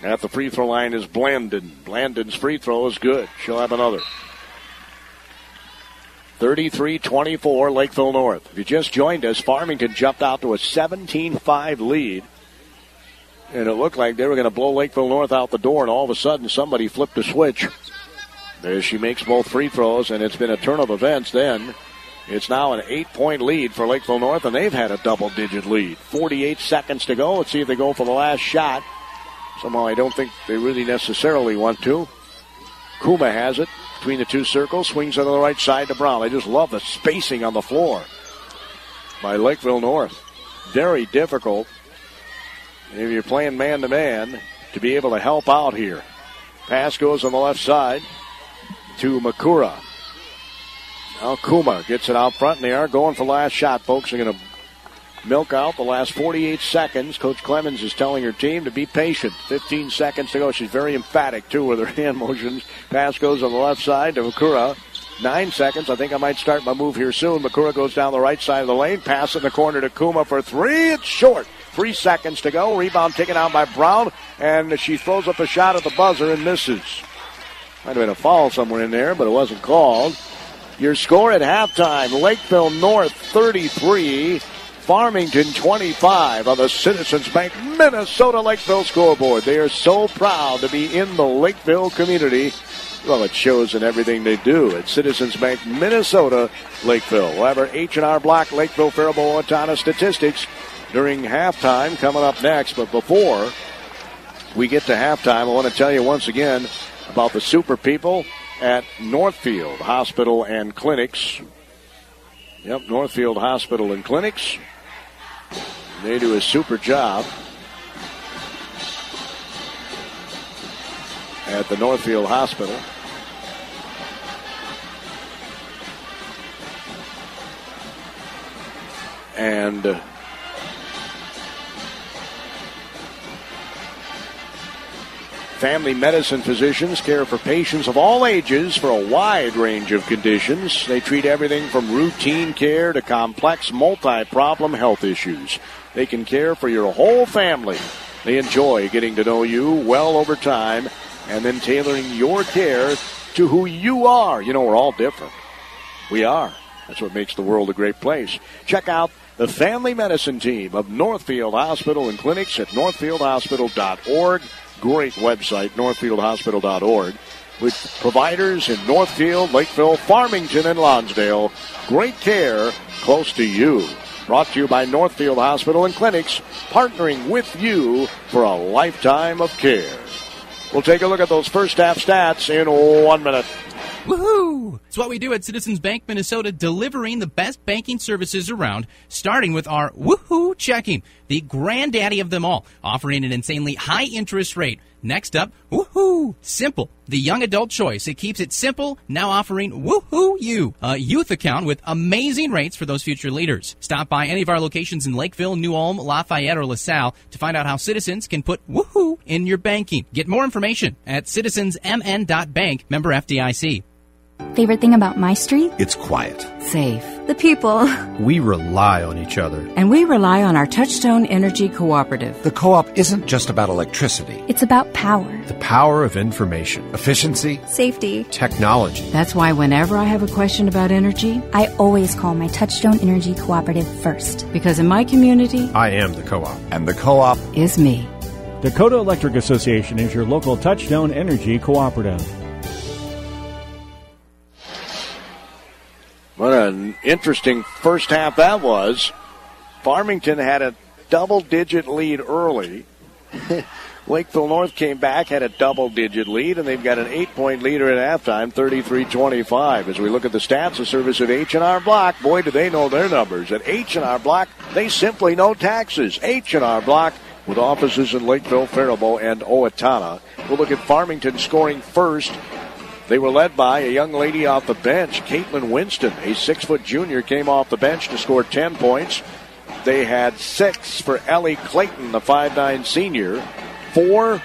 At the free throw line is Blandon. Blandon's free throw is good. She'll have another. 33-24, Lakeville North. If you just joined us, Farmington jumped out to a 17-5 lead. And it looked like they were going to blow Lakeville North out the door, and all of a sudden somebody flipped a switch. As she makes both free throws, and it's been a turn of events then. It's now an 8-point lead for Lakeville North, and they've had a double-digit lead. 48 seconds to go. Let's see if they go for the last shot. Somehow I don't think they really necessarily want to. Kuma has it between the two circles. Swings it on the right side to Brown. I just love the spacing on the floor by Lakeville North. Very difficult, if you're playing man-to-man, to be able to help out here. Pass goes on the left side to Makura. Now Kuma gets it out front, and they are going for last shot. Folks are going to milk out the last 48 seconds. Coach Clemens is telling her team to be patient. 15 seconds to go. She's very emphatic, too, with her hand motions. Pass goes on the left side to Makura. 9 seconds. I think I might start my move here soon. Makura goes down the right side of the lane. Pass in the corner to Kuma for 3. It's short. 3 seconds to go. Rebound taken out by Brown, and she throws up a shot at the buzzer and misses. Might have been a foul somewhere in there, but it wasn't called. Your score at halftime, Lakeville North 33, Farmington 25 on the Citizens Bank Minnesota Lakeville scoreboard. They are so proud to be in the Lakeville community. Well, it shows in everything they do at Citizens Bank Minnesota Lakeville. We'll have our H&R Block Lakeville Faribault Owatonna statistics during halftime coming up next. But before we get to halftime, I want to tell you once again about the super people at Northfield Hospital and Clinics. Yep, Northfield Hospital and Clinics. They do a super job at the Northfield Hospital. And family medicine physicians care for patients of all ages for a wide range of conditions. They treat everything from routine care to complex multi-problem health issues. They can care for your whole family. They enjoy getting to know you well over time and then tailoring your care to who you are. You know, we're all different. We are. That's what makes the world a great place. Check out the family medicine team of Northfield Hospital and Clinics at northfieldhospital.org. Great website, northfieldhospital.org, with providers in Northfield, Lakeville, Farmington, and Lonsdale. Great care close to you. Brought to you by Northfield Hospital and Clinics, partnering with you for a lifetime of care. We'll take a look at those first half stats in 1 minute. Woohoo! It's what we do at Citizens Bank Minnesota, delivering the best banking services around, starting with our Woohoo Checking, the granddaddy of them all, offering an insanely high interest rate. Next up, Woohoo Simple, the young adult choice. It keeps it simple, now offering Woohoo You, a youth account with amazing rates for those future leaders. Stop by any of our locations in Lakeville, New Ulm, Lafayette, or LaSalle to find out how Citizens can put Woohoo in your banking. Get more information at citizensmn.bank, member FDIC. Favorite thing about my street? It's quiet. Safe. The people. We rely on each other. And we rely on our Touchstone Energy Cooperative. The co-op isn't just about electricity. It's about power. The power of information, efficiency, Safety. technology. That's why whenever I have a question about energy, I always call my Touchstone Energy Cooperative first. because in my community I am the co-op. And the co-op is me. Dakota Electric Association is your local Touchstone Energy Cooperative. What an interesting first half that was. Farmington had a double-digit lead early. Lakeville North came back, had a double-digit lead, and they've got an 8-point leader at halftime, 33-25. As we look at the stats, the service of H&R Block, boy, do they know their numbers. At H&R Block, they simply know taxes. H&R Block, with offices in Lakeville, Faribault, and Owatonna. We'll look at Farmington scoring first. They were led by a young lady off the bench, Caitlin Winston, a 6-foot junior, came off the bench to score 10 points. They had 6 for Ellie Clayton, the 5'9 senior, 4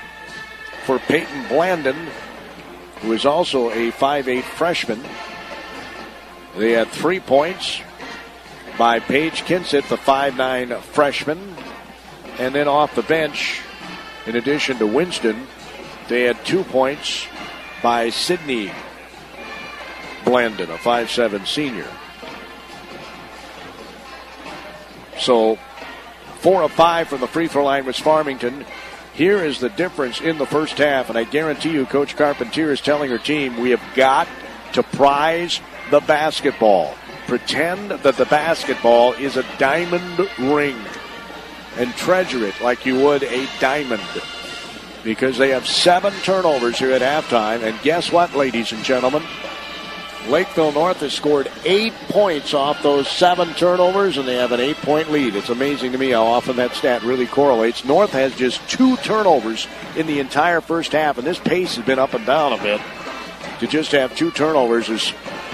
for Peyton Blandon, who is also a 5'8 freshman. They had 3 points by Paige Kinsett, the 5'9 freshman. And then off the bench, in addition to Winston, they had 2 points by Sydney Blandon, a 5'7 senior. So 4 of 5 from the free throw line was Farmington. Here is the difference in the first half, and I guarantee you Coach Carpentier is telling her team, we have got to prize the basketball. Pretend that the basketball is a diamond ring and treasure it like you would a diamond. Because they have 7 turnovers here at halftime. And guess what, ladies and gentlemen? Lakeville North has scored 8 points off those 7 turnovers, and they have an 8-point lead. It's amazing to me how often that stat really correlates. North has just 2 turnovers in the entire first half, and this pace has been up and down a bit. To just have 2 turnovers is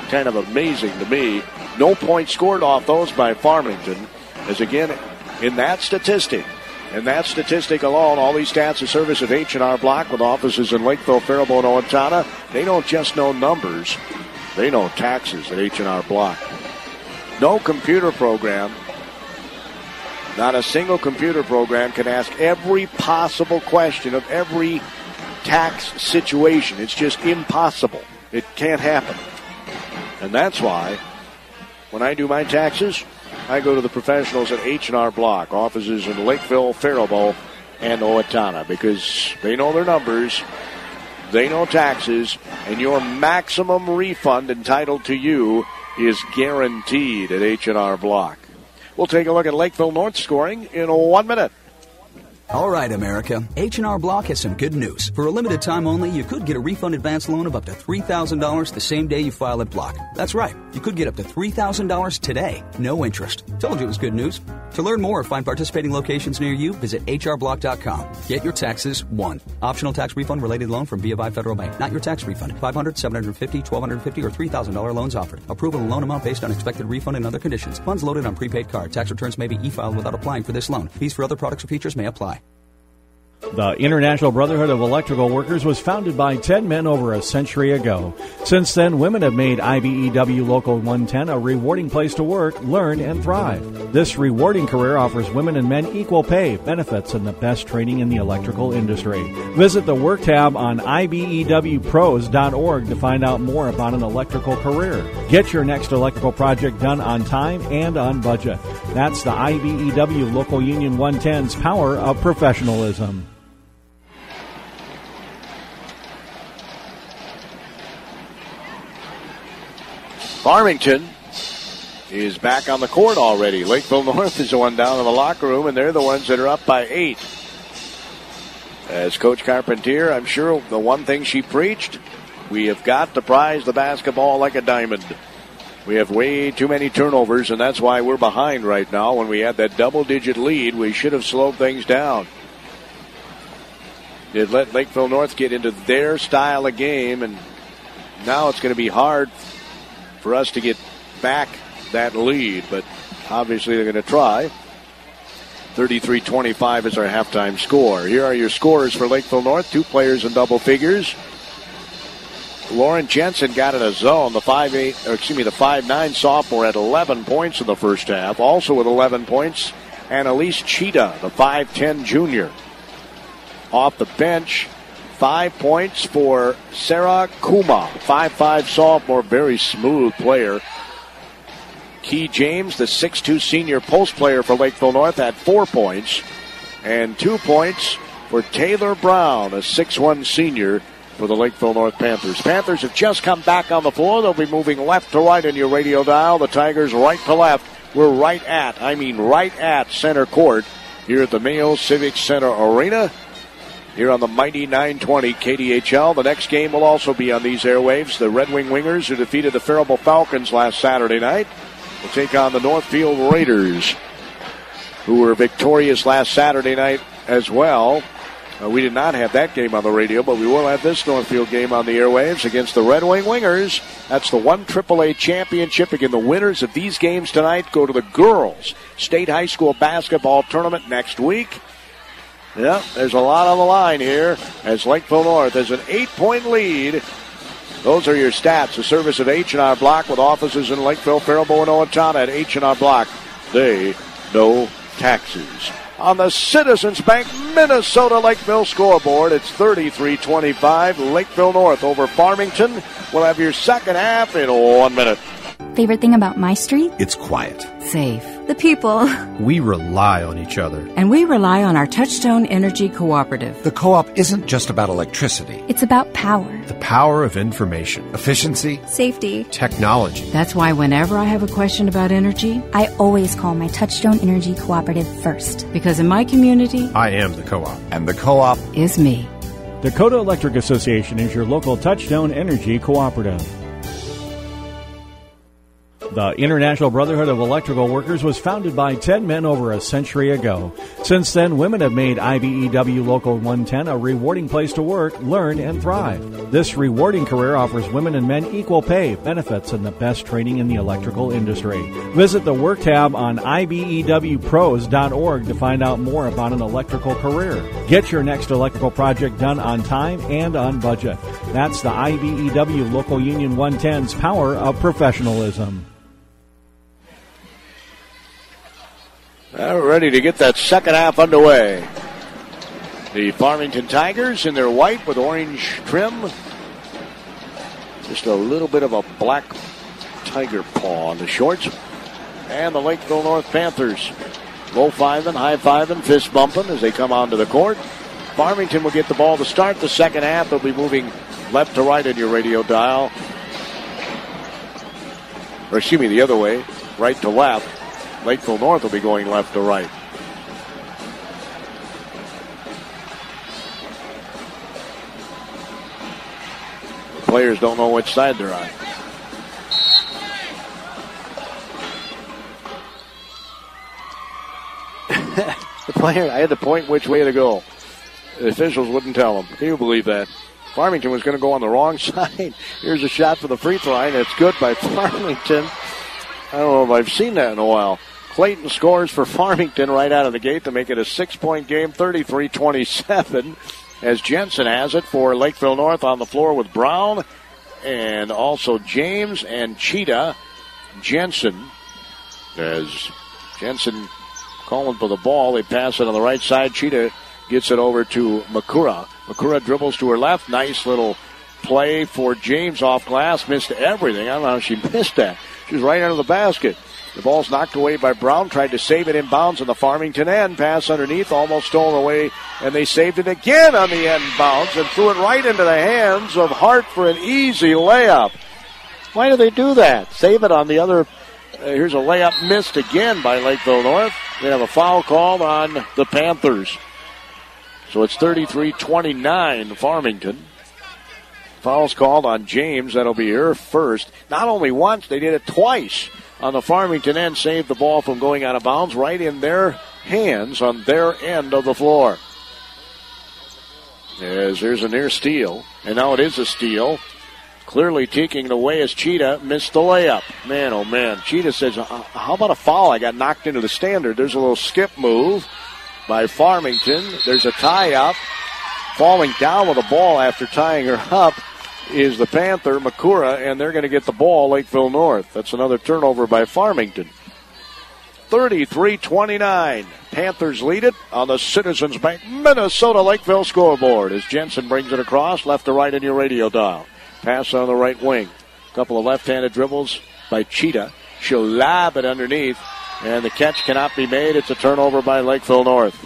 kind of amazing to me. No points scored off those by Farmington. As again, in that statistic, and that statistic alone, all these stats are service of H&R Block with offices in Lakeville, Faribault, and Owatonna. They don't just know numbers. They know taxes at H&R Block. No computer program Not a single computer program can ask every possible question of every tax situation. It's just impossible. It can't happen. And that's why when I do my taxes, I go to the professionals at H&R Block, offices in Lakeville, Faribault, and Owatonna, because they know their numbers, they know taxes, and your maximum refund entitled to you is guaranteed at H&R Block. We'll take a look at Lakeville North scoring in 1 minute. All right, America. H&R Block has some good news. For a limited time only, you could get a refund advance loan of up to $3,000 the same day you file at Block. That's right. You could get up to $3,000 today. No interest. Told you it was good news. To learn more or find participating locations near you, visit hrblock.com. Get your taxes won. Optional tax refund related loan from B of I Federal Bank. Not your tax refund. $500, $750, $1,250, or $3,000 loans offered. Approval and loan amount based on expected refund and other conditions. Funds loaded on prepaid card. Tax returns may be e-filed without applying for this loan. Fees for other products or features may apply. The International Brotherhood of Electrical Workers was founded by 10 men over a century ago. Since then, women have made IBEW Local 110 a rewarding place to work, learn, and thrive. This rewarding career offers women and men equal pay, benefits, and the best training in the electrical industry. Visit the Work tab on IBEWpros.org to find out more about an electrical career. Get your next electrical project done on time and on budget. That's the IBEW Local Union 110's power of professionalism. Farmington is back on the court already. Lakeville North is the one down in the locker room, and they're the ones that are up by 8. As Coach Carpentier, I'm sure the one thing she preached, we have got to prize the basketball like a diamond. We have way too many turnovers, and that's why we're behind right now. When we had that double-digit lead, we should have slowed things down. It let Lakeville North get into their style of game, and now it's going to be hard for us to get back that lead, but obviously they're going to try. 33-25 is our halftime score. Here are your scores for Lakeville North. 2 players in double figures. Lauren Jensen got in a zone. The 5'9" sophomore had 11 points in the first half. Also with 11 points, Annalise Cheetah, the 5'10" junior. Off the bench, 5 points for Sarah Kuma, 5'5" sophomore, very smooth player. Key James, the 6'2" senior post player for Lakeville North, had 4 points. And 2 points for Taylor Brown, a 6'1" senior for the Lakeville North Panthers. Panthers have just come back on the floor. They'll be moving left to right in your radio dial. The Tigers right to left. We're right at center court here at the Mayo Civic Center Arena. Here on the mighty 920 KDHL. The next game will also be on these airwaves. The Red Wing Wingers, who defeated the Faribault Falcons last Saturday night, will take on the Northfield Raiders, who were victorious last Saturday night as well. We did not have that game on the radio, but we will have this Northfield game on the airwaves against the Red Wing Wingers. That's the 1 AAA championship. Again, the winners of these games tonight go to the Girls State High School Basketball Tournament next week. Yeah, there's a lot on the line here as Lakeville North has an 8-point lead. Those are your stats. The service of H&R Block with offices in Lakeville, Faribault, and Owatonna. At H&R Block, they know taxes. On the Citizens Bank Minnesota Lakeville scoreboard, it's 33-25. Lakeville North over Farmington. We'll have your second half in 1 minute. Favorite thing about my street? It's quiet. Safe. The people. We rely on each other. And we rely on our Touchstone Energy Cooperative. The co-op isn't just about electricity. It's about power. The power of information, efficiency, Safety. technology. That's why whenever I have a question about energy, I always call my Touchstone Energy Cooperative first. because in my community, I am the co-op. And the co-op is me. Dakota Electric Association is your local Touchstone Energy Cooperative. The International Brotherhood of Electrical Workers was founded by 10 men over a century ago. Since then, women have made IBEW Local 110 a rewarding place to work, learn, and thrive. This rewarding career offers women and men equal pay, benefits, and the best training in the electrical industry. Visit the Work tab on IBEWpros.org to find out more about an electrical career. Get your next electrical project done on time and on budget. That's the IBEW Local Union 110's power of professionalism. We're ready to get that second half underway. The Farmington Tigers in their white with orange trim. Just a little bit of a black tiger paw on the shorts. And the Lakeville North Panthers low-fiving, high-fiving, fist-bumping as they come onto the court. Farmington will get the ball to start the second half. They'll be moving left to right in your radio dial. Or excuse me, the other way, right to left. Lakeville North will be going left to right. The players don't know which side they're on. The player, I had to point which way to go. The officials wouldn't tell them. Can you believe that? Farmington was going to go on the wrong side. Here's a shot for the free throw line. It's good by Farmington. I don't know if I've seen that in a while. Clayton scores for Farmington right out of the gate to make it a 6-point game, 33-27, as Jensen has it for Lakeville North on the floor with Brown and also James and Cheetah. Jensen, as Jensen calling for the ball. They pass it on the right side. Cheetah gets it over to Makura. Makura dribbles to her left. Nice little play for James off glass. Missed everything. I don't know how she missed that. She was right under the basket. The ball's knocked away by Brown. Tried to save it inbounds on the Farmington end. Pass underneath. Almost stolen away. And they saved it again on the end bounce and threw it right into the hands of Hart for an easy layup. Why do they do that? Save it on the other. Here's a layup missed again by Lakeville North. They have a foul called on the Panthers. So it's 33-29 Farmington. Foul's called on James. That'll be her first. Not only once, they did it twice on the Farmington end. Saved the ball from going out of bounds right in their hands on their end of the floor. As there's a near steal. And now it is a steal. Clearly taking it away as Cheetah missed the layup. Man, oh man. Cheetah says, how about a foul? I got knocked into the standard. There's a little skip move by Farmington. There's a tie-up. Falling down with the ball after tying her up is the Panther, Makura, and they're going to get the ball, Lakeville North. That's another turnover by Farmington. 33-29. Panthers lead it on the Citizens Bank Minnesota Lakeville scoreboard as Jensen brings it across, left to right in your radio dial. Pass on the right wing. Couple of left-handed dribbles by Cheetah. She'll lob it underneath, and the catch cannot be made. It's a turnover by Lakeville North.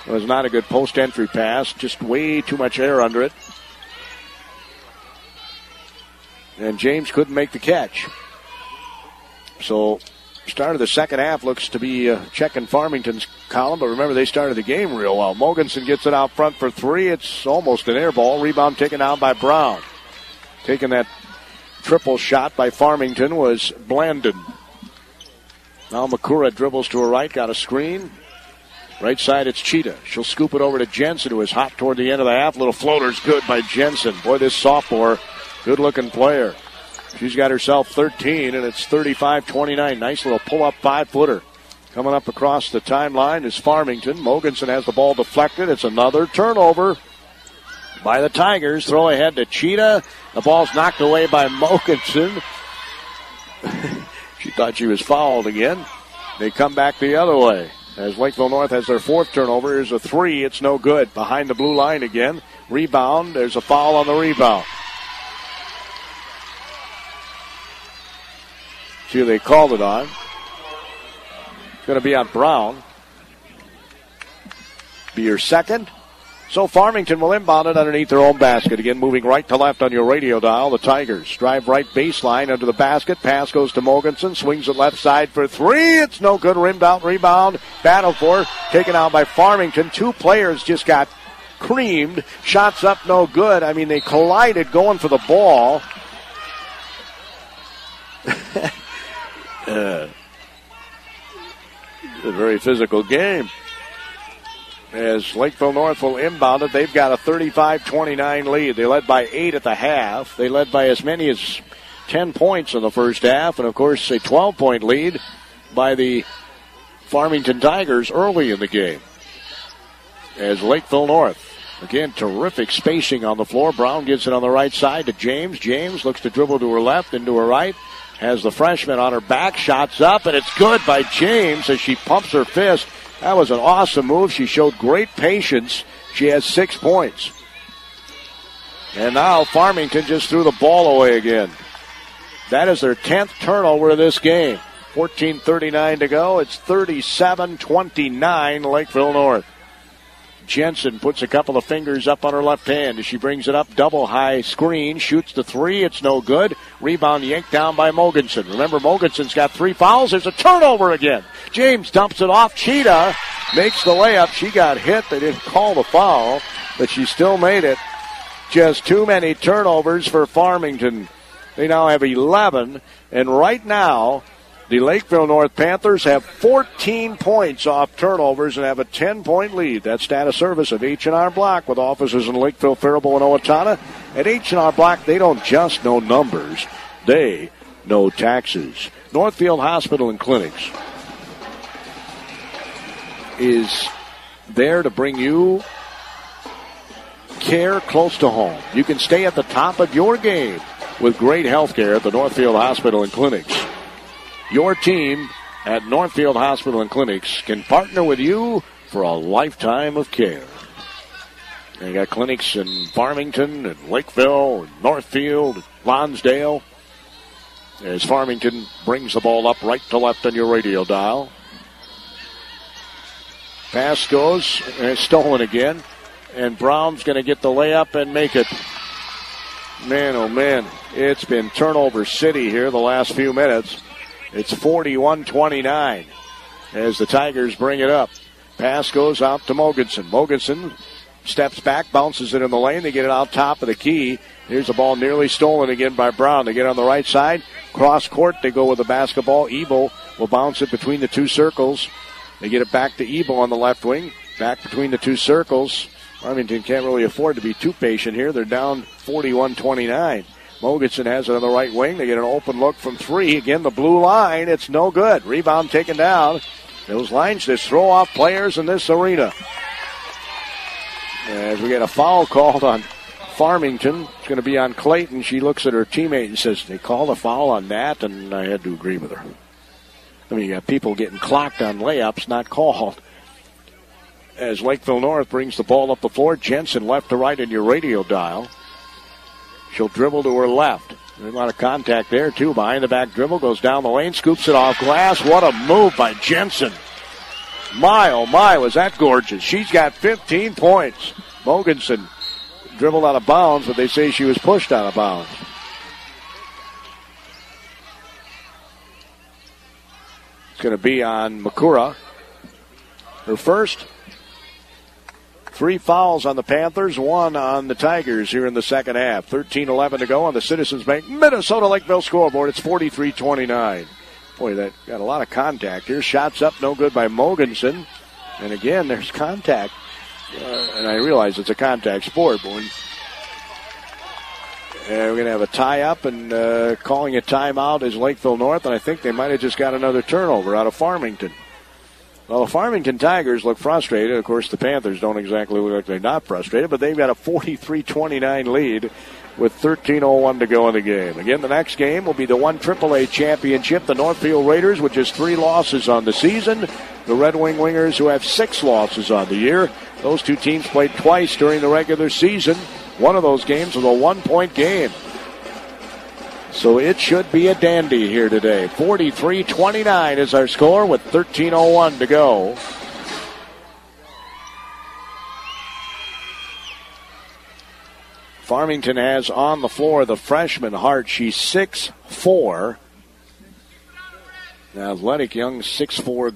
It was not a good post-entry pass, just way too much air under it. And James couldn't make the catch. So, start of the second half looks to be checking Farmington's column, but remember they started the game real well. Mogensen gets it out front for three. It's almost an air ball. Rebound taken down by Brown. Taking that triple shot by Farmington was Blandon. Now Makura dribbles to her right, got a screen. Right side, it's Cheetah. She'll scoop it over to Jensen, who is hot toward the end of the half. Little floater's good by Jensen. Boy, this sophomore, good-looking player. She's got herself 13, and it's 35-29. Nice little pull-up 5-footer. Coming up across the timeline is Farmington. Mogensen has the ball deflected. It's another turnover by the Tigers. Throw ahead to Cheetah. The ball's knocked away by Mogensen. She thought she was fouled again. They come back the other way. As Lakeville North has their fourth turnover. Here's a three. It's no good. Behind the blue line again. Rebound. There's a foul on the rebound. See who they called it on. It's going to be on Brown. Be your second. So Farmington will inbound it underneath their own basket. Again, moving right to left on your radio dial. The Tigers drive right baseline under the basket. Pass goes to Mogensen. Swings it left side for three. It's no good. Rimmed out rebound. Battle for. Taken out by Farmington. Two players just got creamed. Shots up, no good. I mean, they collided going for the ball. It's a very physical game. As Lakeville North will inbound it, they've got a 35-29 lead. They led by 8 at the half. They led by as many as 10 points in the first half. And, of course, a 12-point lead by the Farmington Tigers early in the game. As Lakeville North, again, terrific spacing on the floor. Brown gets it on the right side to James. James looks to dribble to her left and to her right. has the freshman on her back. Shots up, and it's good by James as she pumps her fist. That was an awesome move. She showed great patience. She has 6 points. And now Farmington just threw the ball away again. That is their 10th turnover of this game. 14:39 to go. It's 37-29 Lakeville North. Jensen puts a couple of fingers up on her left hand as she brings it up. Double high screen. Shoots the three. It's no good. Rebound yanked down by Mogensen. Remember, Mogensen's got 3 fouls. There's a turnover again. James dumps it off. Cheetah makes the layup. She got hit. They didn't call the foul, but she still made it. Just too many turnovers for Farmington. They now have 11, and right now, the Lakeville North Panthers have 14 points off turnovers and have a 10-point lead. That's data service of H&R Block with offices in Lakeville, Faribault, and Owatonna. At H&R Block, they don't just know numbers. They know taxes. Northfield Hospital and Clinics is there to bring you care close to home. You can stay at the top of your game with great health care at the Northfield Hospital and Clinics. Your team at Northfield Hospital and Clinics can partner with you for a lifetime of care. They got clinics in Farmington and Lakeville and Northfield, Lonsdale. As Farmington brings the ball up right to left on your radio dial. Pass goes, and it's stolen again. And Brown's going to get the layup and make it. Man, oh man, it's been turnover city here the last few minutes. It's 41-29 as the Tigers bring it up. Pass goes out to Mogensen. Mogensen steps back, bounces it in the lane. They get it out top of the key. Here's the ball nearly stolen again by Brown. They get on the right side. Cross court, they go with the basketball. Ebel will bounce it between the 2 circles. They get it back to Ebel on the left wing. Back between the 2 circles. Farmington can't really afford to be too patient here. They're down 41-29. Mogensen has it on the right wing. They get an open look from 3. Again, the blue line. It's no good. Rebound taken down. Those lines just throw off players in this arena. As we get a foul called on Farmington, it's going to be on Clayton. She looks at her teammate and says, they called a foul on that, and I had to agree with her. I mean, you got people getting clocked on layups, not called. As Lakeville North brings the ball up the floor, Jensen left to right in your radio dial. She'll dribble to her left. There's a lot of contact there, too. Behind the back dribble, goes down the lane, scoops it off glass. What a move by Jensen. My, oh my, was that gorgeous. She's got 15 points. Mogensen dribbled out of bounds, but they say she was pushed out of bounds. It's going to be on Makura. Her first. 3 fouls on the Panthers, 1 on the Tigers here in the second half. 13-11 to go on the Citizens Bank Minnesota Lakeville scoreboard. It's 43-29. Boy, that got a lot of contact here. Shots up, no good by Mogensen. And again, there's contact. And I realize it's a contact sport, but we're going to have a tie-up, and calling a timeout is Lakeville North, and I think they might have just got another turnover out of Farmington. Well, the Farmington Tigers look frustrated. Of course, the Panthers don't exactly look like they're not frustrated, but they've got a 43-29 lead with 13:01 to go in the game. Again, the next game will be the 1 AAA championship. The Northfield Raiders with just 3 losses on the season. The Red Wing Wingers who have 6 losses on the year. Those 2 teams played twice during the regular season. One of those games was a 1-point game. So it should be a dandy here today. 43-29 is our score with 13:01 to go. Farmington has on the floor the freshman Hart. She's 6'4". An athletic young 6'4"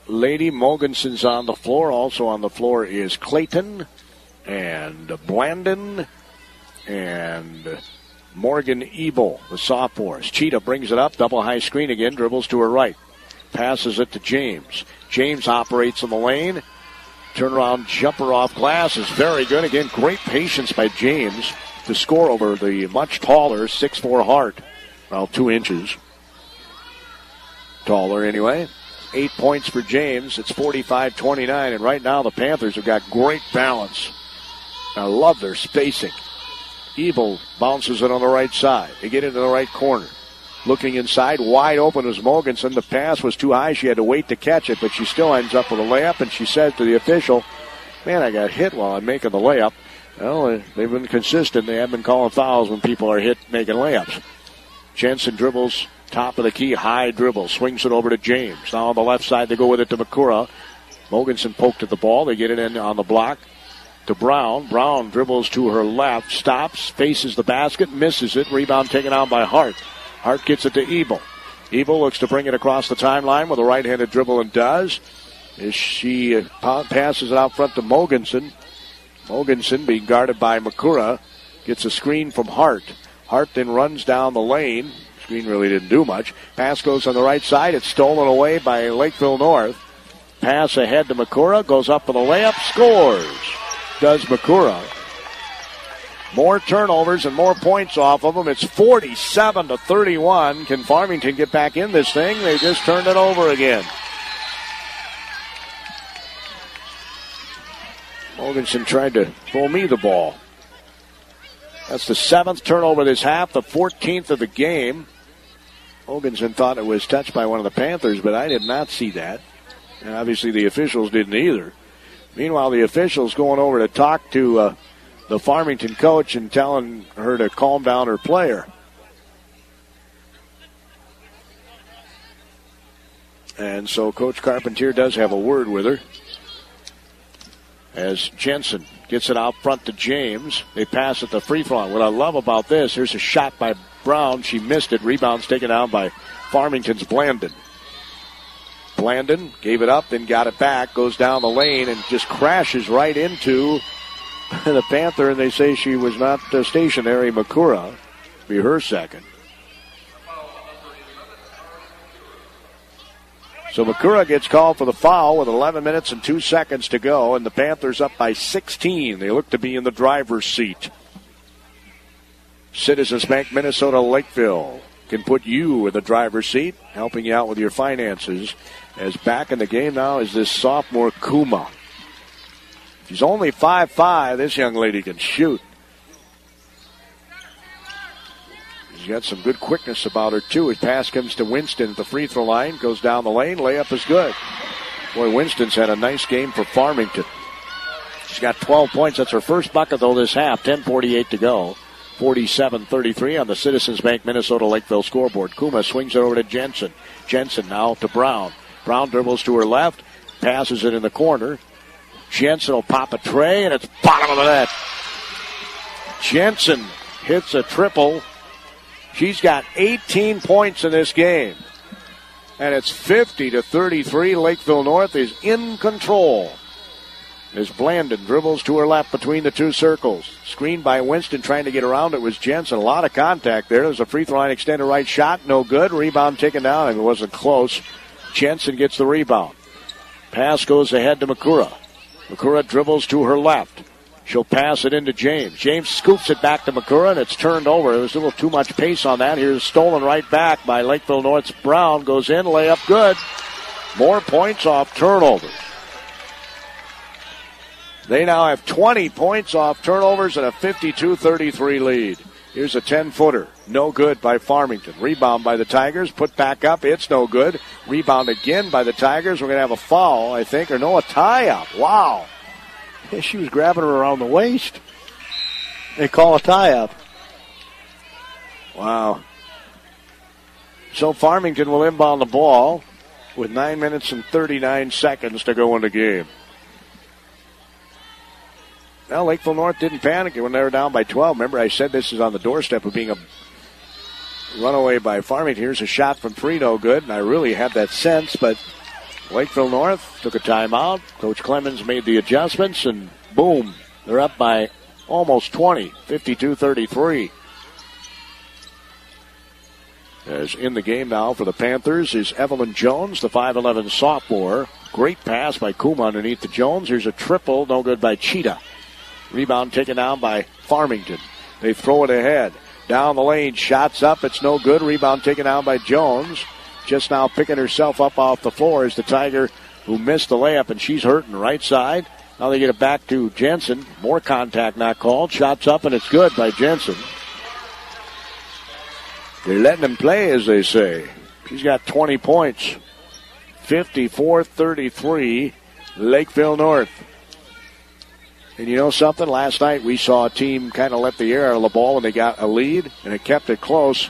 lady. Mogensen's on the floor. Also on the floor is Clayton and Blandon and Morgan Ebel, the sophomores. Cheetah brings it up. Double high screen again. Dribbles to her right. Passes it to James. James operates in the lane. Turnaround jumper off glass is very good. Again, great patience by James to score over the much taller 6'4" Hart. Well, 2 inches taller anyway. 8 points for James. It's 45-29. And right now the Panthers have got great balance. I love their spacing. Ebel bounces it on the right side. They get into the right corner. Looking inside, wide open was Mogensen. The pass was too high. She had to wait to catch it, but she still ends up with a layup, and she said to the official, man, I got hit while I'm making the layup. Well, they've been consistent. They have been calling fouls when people are hit making layups. Jensen dribbles, top of the key, high dribble, swings it over to James. Now on the left side, they go with it to Makura. Mogensen poked at the ball. They get it in on the block to Brown. Brown dribbles to her left, stops, faces the basket, misses it. Rebound taken out by Hart. Hart gets it to Ebel. Ebel looks to bring it across the timeline with a right-handed dribble and does. As she passes it out front to Mogensen. Mogensen being guarded by Makura. Gets a screen from Hart. Hart then runs down the lane. Screen really didn't do much. Pass goes on the right side. It's stolen away by Lakeville North. Pass ahead to Makura. Goes up for the layup. Scores. Does Makura. More turnovers and more points off of them. It's 47-31. Can Farmington get back in this thing? They just turned it over again. Mogensen tried to throw me the ball. That's the 7th turnover this half, the 14th of the game. Mogensen thought it was touched by one of the Panthers, but I did not see that. And obviously the officials didn't either. Meanwhile, the officials going over to talk to the Farmington coach and telling her to calm down her player. And so Coach Carpentier does have a word with her. As Jensen gets it out front to James. They pass at the free throw line. What I love about this, here's a shot by Brown. She missed it. Rebound's taken down by Farmington's Blandon. Blandon gave it up, then got it back, goes down the lane, and just crashes right into the Panther, and they say she was not stationary. Makura be her second. So Makura gets called for the foul with 11 minutes and 2 seconds to go, and the Panthers up by 16. They look to be in the driver's seat. Citizens Bank Minnesota Lakeville can put you in the driver's seat, helping you out with your finances. As back in the game now is this sophomore Kuma. She's only 5'5". This young lady can shoot. She's got some good quickness about her, too. His pass comes to Winston at the free throw line. Goes down the lane. Layup is good. Boy, Winston's had a nice game for Farmington. She's got 12 points. That's her first bucket, though, this half. 10:48 to go. 47-33 on the Citizens Bank Minnesota Lakeville scoreboard. Kuma swings it over to Jensen. Jensen now to Brown. Brown dribbles to her left. Passes it in the corner. Jensen will pop a tray, and it's bottom of the net. Jensen hits a triple. She's got 18 points in this game. And it's 50-33. Lakeville North is in control. As Blandon dribbles to her left between the two circles. Screened by Winston, trying to get around it was Jensen. A lot of contact there. There's a free throw line extended right shot. No good. Rebound taken down, and it wasn't close. Jensen gets the rebound. Pass goes ahead to Makura. Makura dribbles to her left. She'll pass it into James. James scoops it back to Makura, and it's turned over. There's a little too much pace on that. Here's stolen right back by Lakeville North's Brown. Goes in, layup good. More points off turnovers. They now have 20 points off turnovers and a 52-33 lead. Here's a 10-footer. No good by Farmington. Rebound by the Tigers. Put back up. It's no good. Rebound again by the Tigers. We're going to have a foul, I think, or no, a tie-up. Wow. She was grabbing her around the waist. They call a tie-up. Wow. So Farmington will inbound the ball with 9 minutes and 39 seconds to go in the game. Now, Lakeville North didn't panic when they were down by 12. Remember, I said this is on the doorstep of being a runaway by Farmington. Here's a shot from three, no good, and I really had that sense, but Lakeville North took a timeout. Coach Clemens made the adjustments, and boom, they're up by almost 20, 52-33. As in the game now for the Panthers is Evelyn Jones, the 5'11 sophomore. Great pass by Kuma underneath the Jones. Here's a triple, no good by Cheetah. Rebound taken down by Farmington. They throw it ahead. Down the lane, shots up, it's no good. Rebound taken down by Jones. Just now picking herself up off the floor is the Tiger who missed the layup, and she's hurting right side. Now they get it back to Jensen. More contact not called. Shots up, and it's good by Jensen. They're letting him play, as they say. She's got 20 points. 54-33, Lakeville North. And you know something? Last night we saw a team kind of let the air out of the ball when they got a lead, and it kept it close.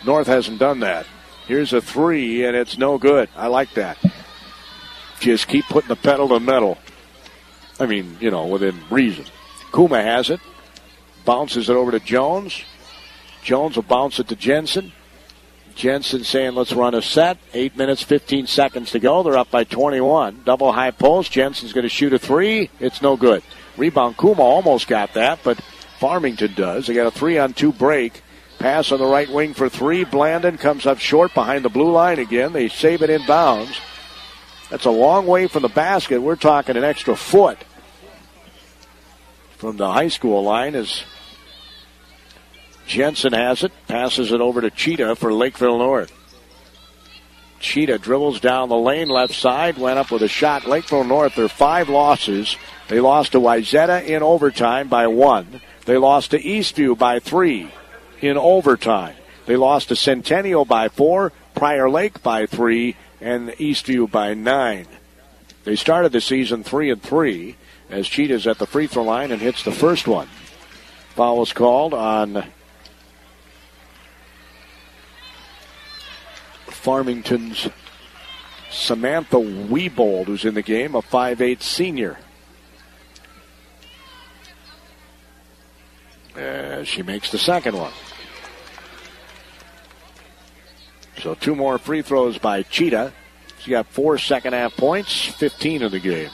North hasn't done that. Here's a three, and it's no good. I like that. Just keep putting the pedal to the metal. I mean, you know, within reason. Kuma has it. Bounces it over to Jones. Jones will bounce it to Jensen. Jensen saying, let's run a set. 8 minutes, 15 seconds to go. They're up by 21. Double high post. Jensen's going to shoot a three. It's no good. Rebound. Kuma almost got that, but Farmington does. They got a 3-on-2 break. Pass on the right wing for three. Blandon comes up short behind the blue line again. They save it inbounds. That's a long way from the basket. We're talking an extra foot from the high school line as Jensen has it, passes it over to Cheetah for Lakeville North. Cheetah dribbles down the lane, left side, went up with a shot. Lakeville North, their 5 losses. They lost to Wayzata in overtime by 1. They lost to Eastview by 3 in overtime. They lost to Centennial by 4, Prior Lake by 3, and Eastview by 9. They started the season 3-3 as Cheetah's at the free throw line and hits the first one. Foul was called on Farmington's Samantha Wiebold, who's in the game, a 5'8 senior. She makes the second one. So 2 more free throws by Cheetah. She got 4 second-half points, 15 in the game.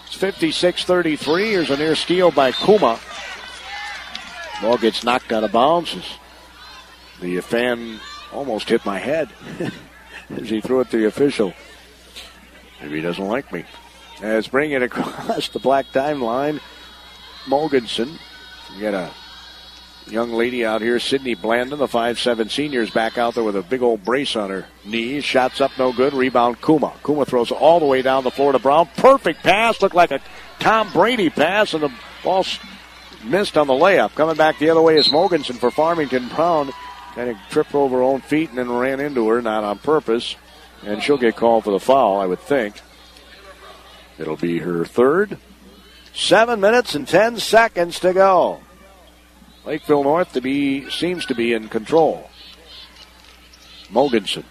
It's 56-33. Here's a near steal by Kuma. Ball gets knocked out of bounds. The fan almost hit my head as he threw it to the official. Maybe he doesn't like me. As bringing it across the black timeline, Mogensen. You got a young lady out here, Sydney Blandon, the 5'7 senior, is back out there with a big old brace on her knee. Shots up, no good. Rebound, Kuma. Kuma throws all the way down the floor to Brown. Perfect pass. Looked like a Tom Brady pass, and the ball missed on the layup. Coming back the other way is Mogensen for Farmington. Brown kind of tripped over her own feet and then ran into her, not on purpose. And she'll get called for the foul, I would think. It'll be her third. 7 minutes and 10 seconds to go. Lakeville North seems to be in control. Mogensen.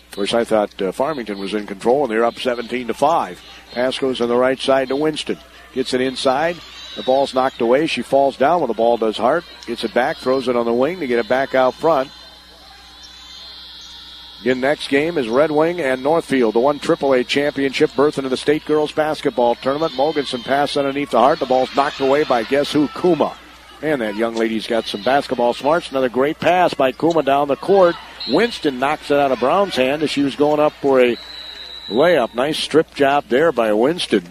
Of course, I thought Farmington was in control, and they're up 17-5. Pass goes on the right side to Winston. Gets it inside. The ball's knocked away. She falls down when the ball does Hart. Gets it back, throws it on the wing to get it back out front. Again, next game is Red Wing and Northfield. The 1 AAA championship berth into the state girls basketball tournament. Mogensen pass underneath the Hart. The ball's knocked away by guess who? Kuma. And that young lady's got some basketball smarts. Another great pass by Kuma down the court. Winston knocks it out of Brown's hand as she was going up for a layup. Nice strip job there by Winston.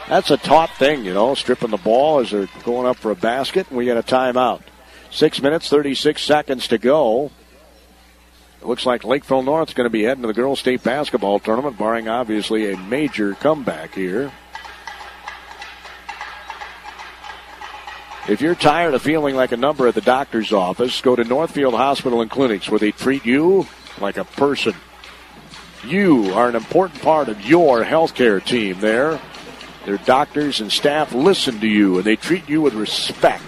That's a taught thing, you know, stripping the ball as they're going up for a basket. And we got a timeout. 6 minutes, 36 seconds to go. It looks like Lakeville North's going to be heading to the girls' state basketball tournament, barring obviously a major comeback here. If you're tired of feeling like a number at the doctor's office, go to Northfield Hospital and Clinics, where they treat you like a person. You are an important part of your healthcare team there. Their doctors and staff listen to you, and they treat you with respect.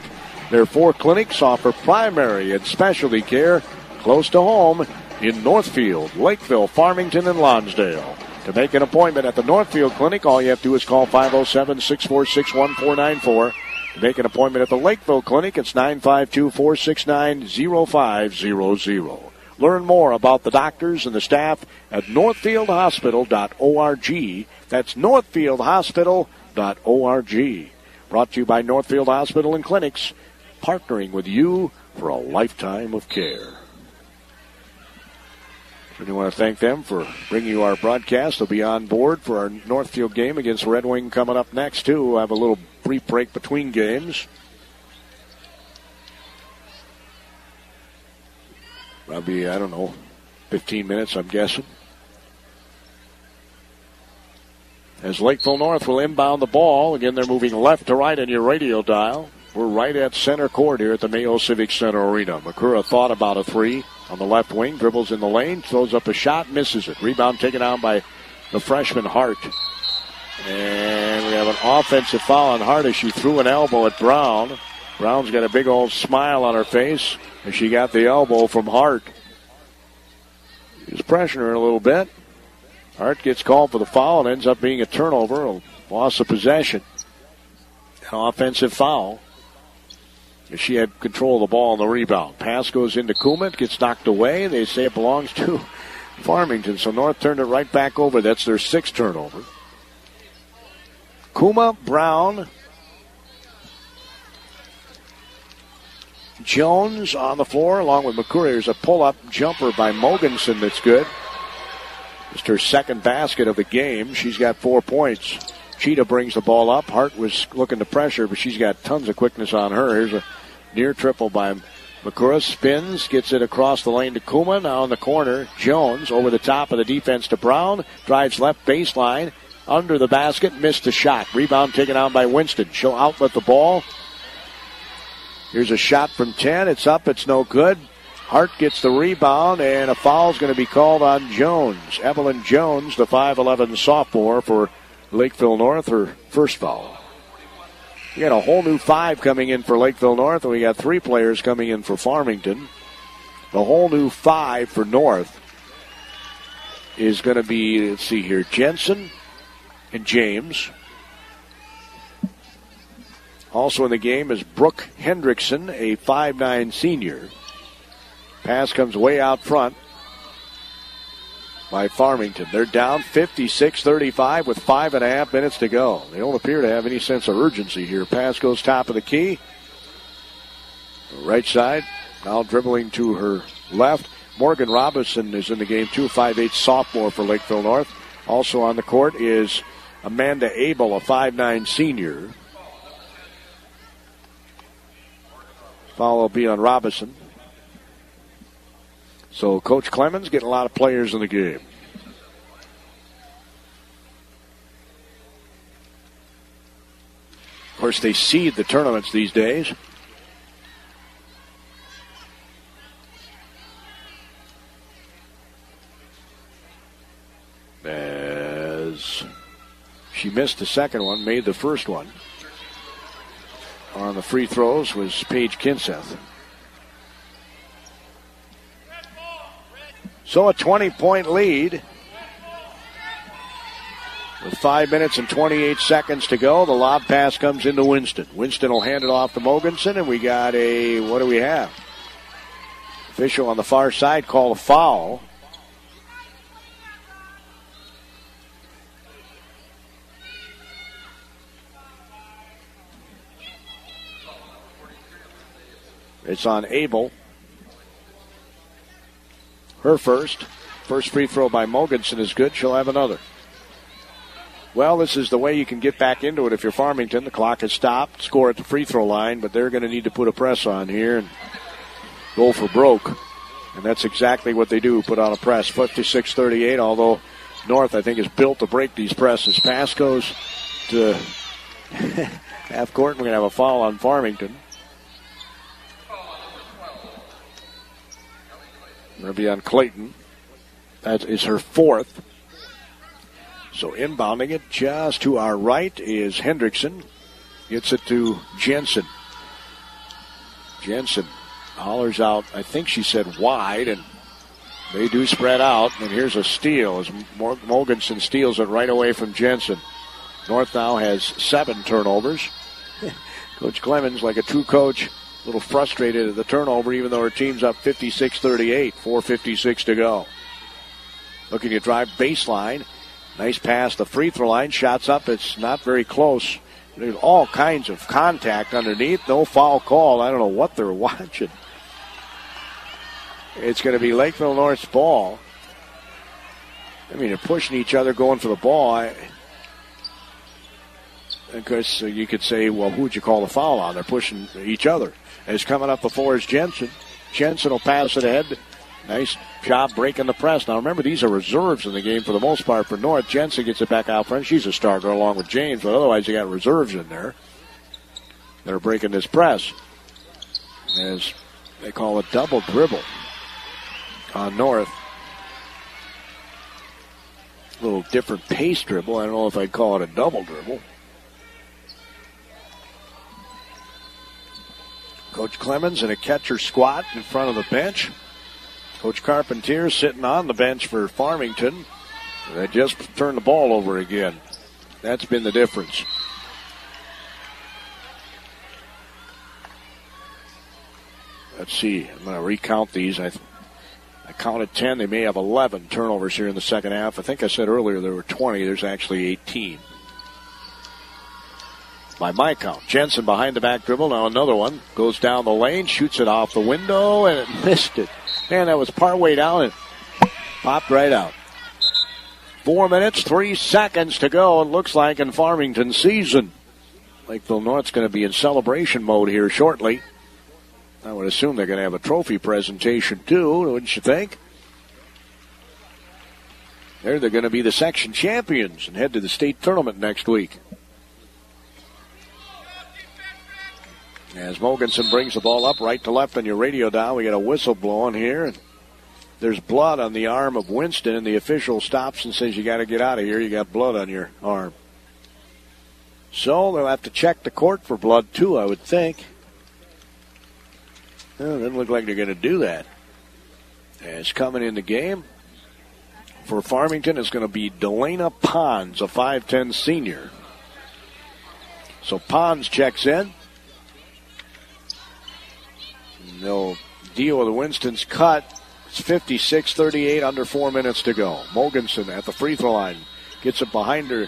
Their 4 clinics offer primary and specialty care close to home in Northfield, Lakeville, Farmington, and Lonsdale. To make an appointment at the Northfield Clinic, all you have to do is call 507-646-1494. To make an appointment at the Lakeville Clinic, it's 952-469-0500. Learn more about the doctors and the staff at northfieldhospital.org. That's northfieldhospital.org. Brought to you by Northfield Hospital and Clinics, partnering with you for a lifetime of care. We want to thank them for bringing you our broadcast. They'll be on board for our Northfield game against Red Wing coming up next, too. We'll have a little brief break between games. Probably, 15 minutes, I'm guessing. As Lakeville North will inbound the ball. Again, they're moving left to right on your radio dial. We're right at center court here at the Mayo Civic Center Arena. Makura thought about a three on the left wing, dribbles in the lane, throws up a shot, misses it. Rebound taken down by the freshman Hart. And we have an offensive foul on Hart as she threw an elbow at Brown. Brown's got a big old smile on her face as she got the elbow from Hart. He's pressuring her a little bit. Hart gets called for the foul and ends up being a turnover, a loss of possession. An offensive foul. She had control of the ball on the rebound. Pass goes into Kuma, gets knocked away. They say it belongs to Farmington, so North turned it right back over. That's their sixth turnover. Kuma, Brown, Jones on the floor along with McCurry. There's a pull-up jumper by Mogensen that's good. Just her second basket of the game. She's got 4 points. Cheetah brings the ball up. Hart was looking to pressure, but she's got tons of quickness on her. Here's a near triple by McCurry. Spins, gets it across the lane to Kuma. Now in the corner, Jones over the top of the defense to Brown. Drives left baseline. Under the basket, missed the shot. Rebound taken on by Winston. She'll outlet the ball. Here's a shot from 10. It's up. It's no good. Hart gets the rebound, and a foul's going to be called on Jones. Evelyn Jones, the 5'11 sophomore for Lakeville North, her first foul. We got a whole new 5 coming in for Lakeville North, and we got 3 players coming in for Farmington. The whole new 5 for North is going to be, let's see here, Jensen and James. Also in the game is Brooke Hendrickson, a 5'9 senior. Pass comes way out front by Farmington. They're down 56-35 with 5.5 minutes to go. They don't appear to have any sense of urgency here. Pass goes top of the key. Right side, now dribbling to her left. Morgan Robinson is in the game too, 5'8 sophomore for Lakeville North. Also on the court is Amanda Abel, a 5'9 senior. Foul will be on Robinson. So Coach Clemens getting a lot of players in the game. Of course, they seed the tournaments these days. As she missed the second one, made the first one. On the free throws was Paige Kinseth. So a 20-point lead. With 5 minutes and 28 seconds to go, the lob pass comes into Winston. Winston will hand it off to Mogensen, and we got a, what do we have? Official on the far side called a foul. It's on Abel. Her first. First free throw by Mogensen is good. She'll have another. Well, this is the way you can get back into it if you're Farmington. The clock has stopped. Score at the free throw line, but they're going to need to put a press on here and go for broke. And that's exactly what they do, put on a press. 56-38, although North, I think, is built to break these presses. Pass goes to half court, and we're going to have a foul on Farmington. Going to be on Clayton. That is her fourth. So inbounding it just to our right is Hendrickson. Gets it to Jensen. Jensen hollers out, I think she said wide, and they do spread out. And here's a steal as Mogensen steals it right away from Jensen. North now has 7 turnovers. Coach Clemens, like a true coach, a little frustrated at the turnover, even though her team's up 56-38, 4:56 to go. Looking to drive baseline. Nice pass, the free throw line. Shots up. It's not very close. There's all kinds of contact underneath. No foul call. I don't know what they're watching. It's going to be Lakeville North's ball. I mean, they're pushing each other, going for the ball. Of course, you could say, well, who'd you call the foul on? They're pushing each other. As coming up before is Jensen. Jensen will pass it ahead. Nice job breaking the press. Now, remember, these are reserves in the game for the most part for North. Jensen gets it back out front. She's a starter along with James, but otherwise you got reserves in there. that are breaking this press. As they call a double dribble on North. A little different pace dribble. I don't know if I'd call it a double dribble. Coach Clemens in a catcher squat in front of the bench. Coach Carpentier sitting on the bench for Farmington. They just turned the ball over again. That's been the difference. Let's see. I'm going to recount these. I counted 10. They may have 11 turnovers here in the second half. I think I said earlier there were 20. There's actually 18. By my count. Jensen behind the back dribble. Now another one. Goes down the lane. Shoots it off the window. And it missed it. Man, that was partway down and popped right out. 4 minutes, 3 seconds to go. It looks like in Farmington season. Lakeville North's going to be in celebration mode here shortly. I would assume they're going to have a trophy presentation too, wouldn't you think? They're going to be the section champions and head to the state tournament next week. As Mogensen brings the ball up right to left on your radio dial, we got a whistle blowing here. And there's blood on the arm of Winston, and the official stops and says, you got to get out of here. You got blood on your arm. So they'll have to check the court for blood too, I would think. Well, it doesn't look like they're going to do that. As coming in the game for Farmington is going to be Delana Pons, a 5'10 senior. So Pons checks in. They'll deal with the Winston's cut. It's 56-38, under 4 minutes to go. Mogensen at the free throw line. Gets it behind her.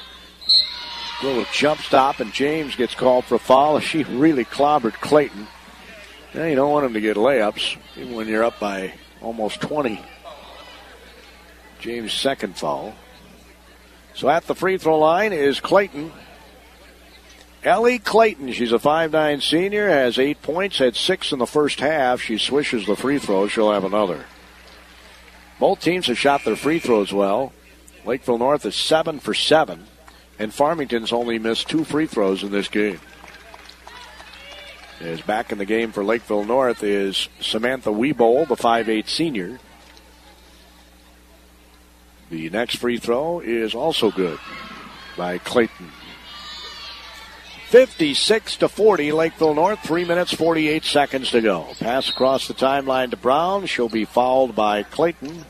Little jump stop, and James gets called for a foul. She really clobbered Clayton. Yeah, you don't want him to get layups, even when you're up by almost 20. James' second foul. So at the free throw line is Clayton. Ellie Clayton, she's a 5'9 senior, has 8 points, had 6 in the first half. She swishes the free throw. She'll have another. Both teams have shot their free throws well. Lakeville North is 7 for 7, and Farmington's only missed 2 free throws in this game. As back in the game for Lakeville North is Samantha Wiebold, the 5'8 senior. The next free throw is also good by Clayton. 56-40, Lakeville North, 3 minutes, 48 seconds to go. Pass across the timeline to Brown. She'll be fouled by Clayton.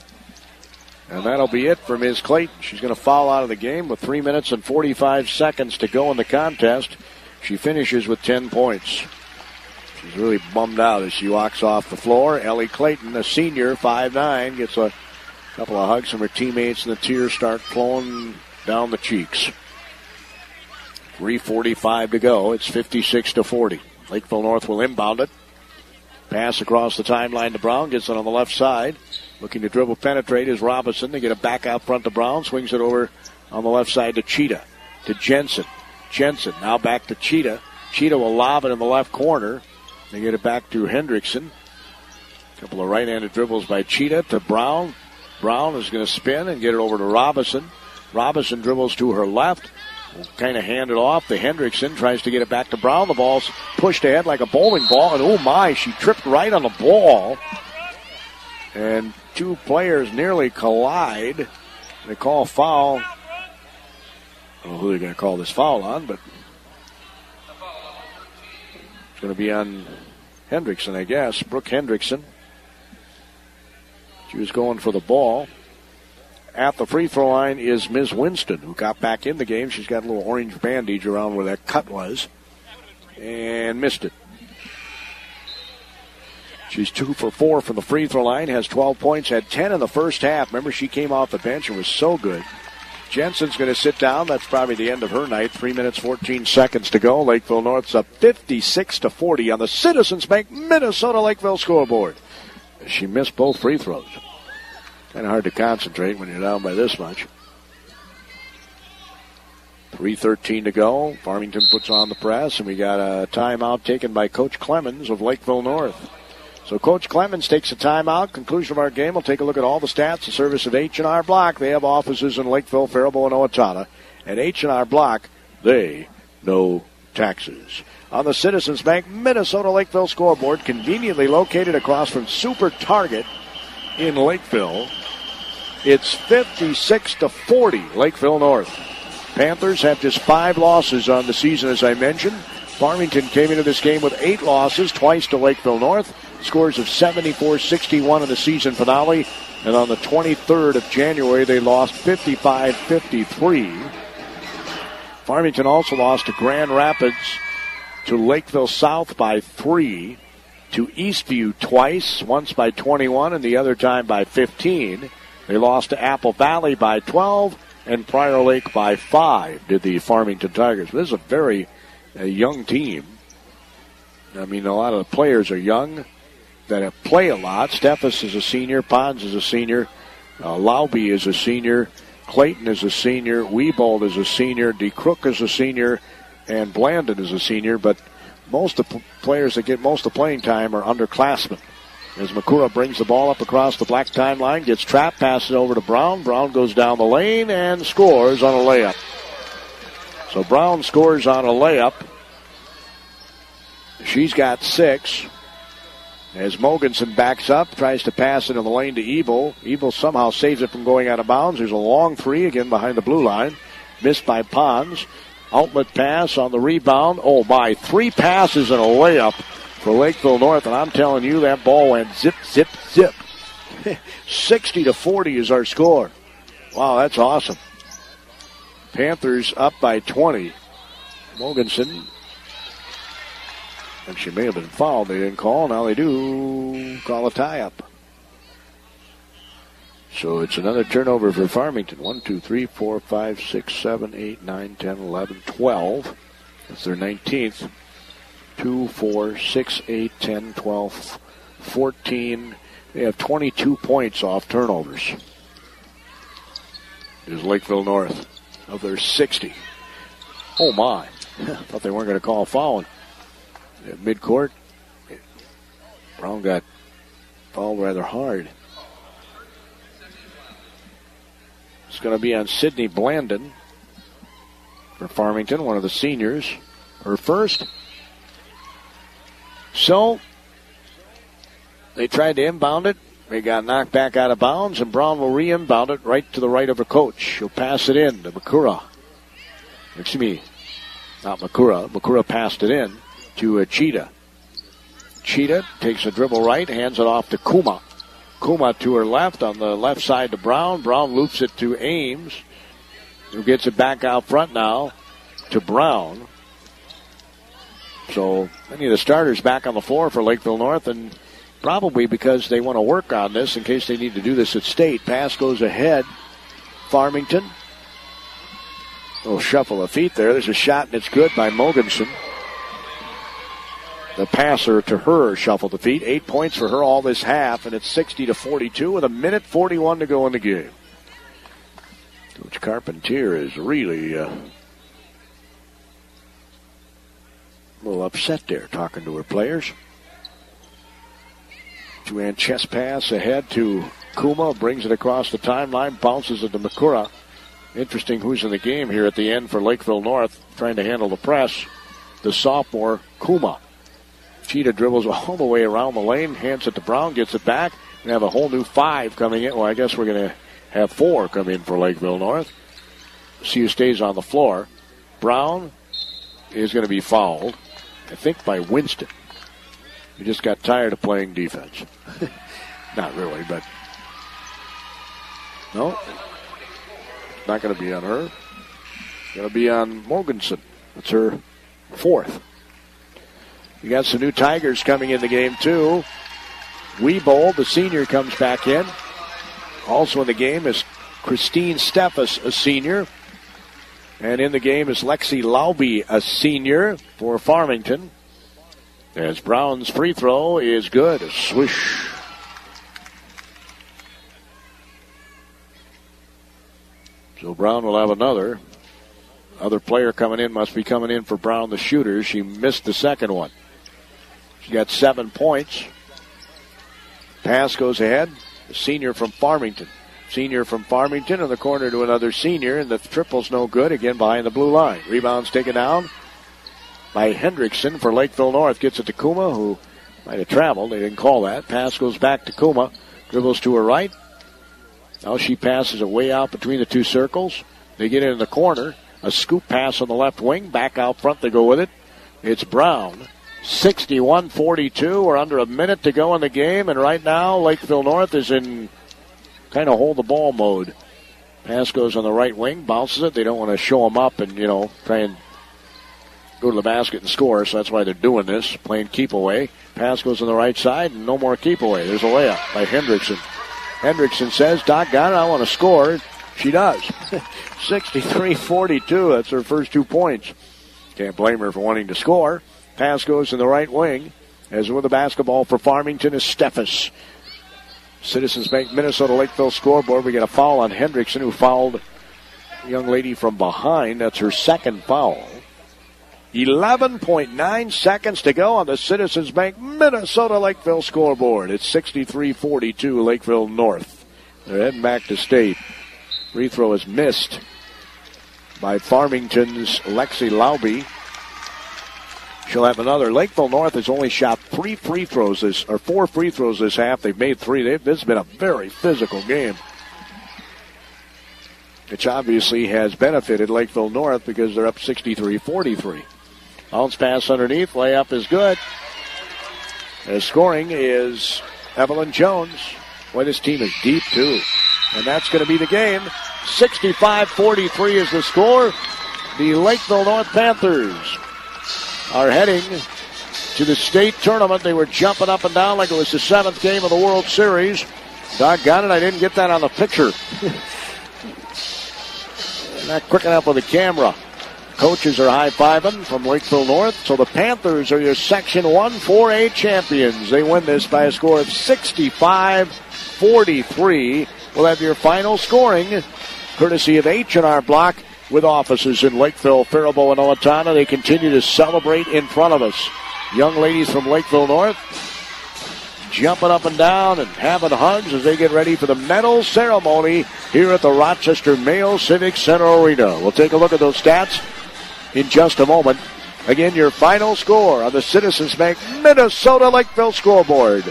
And that'll be it for Ms. Clayton. She's going to foul out of the game with 3 minutes and 45 seconds to go in the contest. She finishes with 10 points. She's really bummed out as she walks off the floor. Ellie Clayton, a senior, 5'9", gets a couple of hugs from her teammates, and the tears start flowing down the cheeks. 3:45 to go. It's 56-40. Lakeville North will inbound it. Pass across the timeline to Brown. Gets it on the left side. Looking to dribble penetrate is Robinson. They get it back out front to Brown. Swings it over on the left side to Cheetah. To Jensen. Jensen now back to Cheetah. Cheetah will lob it in the left corner. They get it back to Hendrickson. A couple of right-handed dribbles by Cheetah to Brown. Brown is going to spin and get it over to Robinson. Robinson dribbles to her left. Will kind of hand it off to Hendrickson. Tries to get it back to Brown. The ball's pushed ahead like a bowling ball. And oh my, she tripped right on the ball. And two players nearly collide. They call foul. I don't know who they're going to call this foul on, but it's going to be on Hendrickson, I guess. Brooke Hendrickson. She was going for the ball. At the free throw line is Ms. Winston, who got back in the game. She's got a little orange bandage around where that cut was. And missed it. She's 2 for 4 from the free throw line. Has 12 points. Had 10 in the first half. Remember, she came off the bench and was so good. Jensen's going to sit down. That's probably the end of her night. 3 minutes, 14 seconds to go. Lakeville North's up 56-40 on the Citizens Bank Minnesota Lakeville scoreboard. She missed both free throws. Kind of hard to concentrate when you're down by this much. 3:13 to go. Farmington puts on the press, and we got a timeout taken by Coach Clemens of Lakeville North. So Coach Clemens takes a timeout. Conclusion of our game, we'll take a look at all the stats. The service of H&R Block. They have offices in Lakeville, Faribault, and Owatonna. At H&R Block, they know taxes. On the Citizens Bank Minnesota Lakeville scoreboard, conveniently located across from Super Target in Lakeville, it's 56-40, Lakeville North. Panthers have just 5 losses on the season, as I mentioned. Farmington came into this game with 8 losses, twice to Lakeville North. Scores of 74-61 in the season finale. And on the 23rd of January, they lost 55-53. Farmington also lost to Grand Rapids, to Lakeville South by 3, to Eastview twice, once by 21 and the other time by 15. They lost to Apple Valley by 12 and Prior Lake by 5, did the Farmington Tigers. This is a very young team. I mean, a lot of the players are young that play a lot. Steffes is a senior. Pons is a senior. Lauby is a senior. Clayton is a senior. Wiebold is a senior. DeCrook is a senior. And Blandon is a senior. But most of the players that get most of the playing time are underclassmen. As Makura brings the ball up across the black timeline, gets trapped, passes over to Brown. Brown goes down the lane and scores on a layup. So Brown scores on a layup. She's got 6. As Mogensen backs up, tries to pass it in the lane to Ebel. Ebel somehow saves it from going out of bounds. There's a long 3 again behind the blue line. Missed by Pons. Outlet pass on the rebound. Oh my, 3 passes and a layup for Lakeville North. And I'm telling you, that ball went zip, zip, zip. 60-40 is our score. Wow, that's awesome. Panthers up by 20. Mogensen. And she may have been fouled. They didn't call. Now they do call a tie-up. So it's another turnover for Farmington. 1, 2, 3, 4, 5, 6, 7, 8, 9, 10, 11, 12. That's their 19th. 2, 4, 6, 8, 10, 12, 14. They have 22 points off turnovers. Is Lakeville North of their 60. Oh, my. Thought they weren't going to call a foul. At midcourt, Brown got fouled rather hard. It's going to be on Sydney Blandon for Farmington, one of the seniors. Her first. So, they tried to inbound it. They got knocked back out of bounds, and Brown will re-inbound it right to the right of her coach. She'll pass it in to Makura. Excuse me, not Makura. Makura passed it in to Cheetah. Cheetah takes a dribble right, hands it off to Kuma. Kuma to her left, on the left side to Brown. Brown loops it to Ames, who gets it back out front now to Brown. So many of the starters back on the floor for Lakeville North, and probably because they want to work on this in case they need to do this at state. Pass goes ahead. Farmington. A little shuffle of feet there. There's a shot, and it's good by Mogensen. The passer to her shuffled the feet. 8 points for her all this half, and it's 60-42 with 1:41 to go in the game. Coach Carpentier is really a little upset there talking to her players. Joanne chest pass ahead to Kuma, brings it across the timeline, bounces it to Makura. Interesting who's in the game here at the end for Lakeville North, trying to handle the press. The sophomore, Kuma. Cheetah dribbles all the way around the lane, hands it to Brown, gets it back. We have a whole new 5 coming in. Well, I guess we're going to have 4 come in for Lakeville North. See who stays on the floor. Brown is going to be fouled, I think, by Winston. He just got tired of playing defense. Not really, but no. Not going to be on her. Going to be on Mogensen. That's her 4th. You got some new Tigers coming in the game, too. Wiebold, the senior, comes back in. Also in the game is Christine Steffes, a senior. And in the game is Lexi Lauby, a senior for Farmington. As Brown's free throw is good. A swish. So Brown will have another. Other player coming in must be coming in for Brown, the shooter. She missed the second one. She got 7 points. Pass goes ahead. The senior from Farmington. Senior from Farmington in the corner to another senior, and the triple's no good. Again behind the blue line. Rebound's taken down by Hendrickson for Lakeville North. Gets it to Kuma, who might have traveled. They didn't call that. Pass goes back to Kuma. Dribbles to her right. Now she passes it way out between the two circles. They get it in the corner. A scoop pass on the left wing. Back out front they go with it. It's Brown. 61-42. We're under a minute to go in the game. And right now, Lakeville North is in kind of hold the ball mode. Pass goes on the right wing. Bounces it. They don't want to show them up and, try and go to the basket and score. So that's why they're doing this. Playing keep away. Pass goes on the right side. And no more keep away. There's a layup by Hendrickson. Hendrickson says, doggone it, I want to score. She does. 63-42. That's her first 2 points. Can't blame her for wanting to score. Pass goes in the right wing. As with the basketball for Farmington is Steffes. Citizens Bank Minnesota Lakeville scoreboard. We get a foul on Hendrickson, who fouled a young lady from behind. That's her second foul. 11.9 seconds to go on the Citizens Bank Minnesota Lakeville scoreboard. It's 63-42 Lakeville North. They're heading back to state. Free throw is missed by Farmington's Lexi Lauby. She'll have another. Lakeville North has only shot 4 free throws this half. They've made 3. This has been a very physical game, which obviously has benefited Lakeville North because they're up 63-43. Bounce pass underneath. Layup is good. The scoring is Evelyn Jones. Boy, this team is deep, too. And that's going to be the game. 65-43 is the score. The Lakeville North Panthers are heading to the state tournament. They were jumping up and down like it was the 7th game of the World Series. Doggone it, I didn't get that on the picture. Not quick enough with the camera. Coaches are high-fiving from Lakeville North. So the Panthers are your Section 1 4A champions. They win this by a score of 65-43. We'll have your final scoring courtesy of H&R Block with offices in Lakeville, Faribault, and Owatonna. They continue to celebrate in front of us. Young ladies from Lakeville North jumping up and down and having hugs as they get ready for the medal ceremony here at the Rochester Mayo Civic Center Arena. We'll take a look at those stats in just a moment. Again, your final score on the Citizens Bank Minnesota Lakeville scoreboard.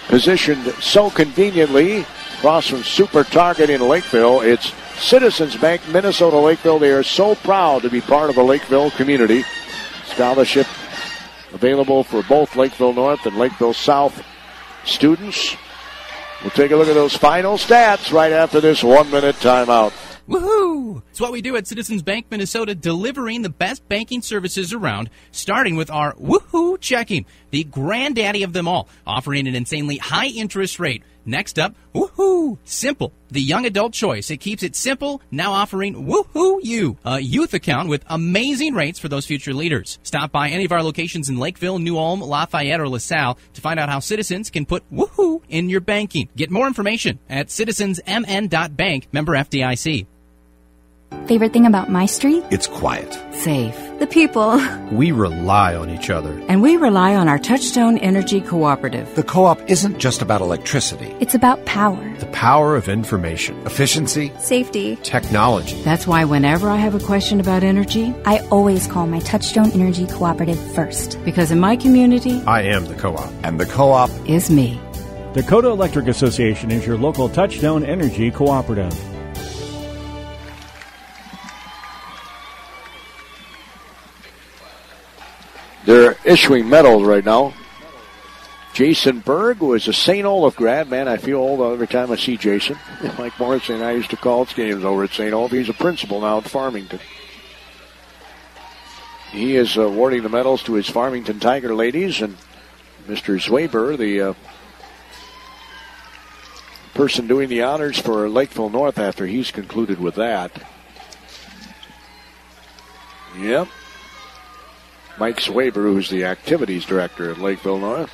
Positioned so conveniently across from Super Target in Lakeville, it's Citizens Bank Minnesota Lakeville. They are so proud to be part of the Lakeville community. Scholarship available for both Lakeville North and Lakeville South students. We'll take a look at those final stats right after this 1-minute timeout. Woohoo! It's what we do at Citizens Bank Minnesota, delivering the best banking services around, starting with our Woohoo Checking, the granddaddy of them all, offering an insanely high interest rate. Next up, Woohoo Simple, the young adult choice. It keeps it simple, now offering Woohoo You, a youth account with amazing rates for those future leaders. Stop by any of our locations in Lakeville, New Ulm, Lafayette, or LaSalle to find out how Citizens can put Woohoo in your banking. Get more information at citizensmn.bank, member FDIC. Favorite thing about my street? It's quiet. Safe. The people. We rely on each other. And we rely on our Touchstone Energy Cooperative. The co-op isn't just about electricity. It's about power. The power of information, efficiency, Safety. technology. That's why whenever I have a question about energy, I always call my Touchstone Energy Cooperative first. because in my community, I am the co-op. And the co-op is me. Dakota Electric Association is your local Touchstone Energy Cooperative. They're issuing medals right now. Jason Berg was a St. Olaf grad. Man, I feel old every time I see Jason. Mike Morrison and I used to call games over at St. Olaf. He's a principal now at Farmington. He is awarding the medals to his Farmington Tiger ladies, and Mr. Zwaber, the person doing the honors for Lakeville North after he's concluded with that. Yep. Mike Zwaber, who's the activities director at Lakeville North.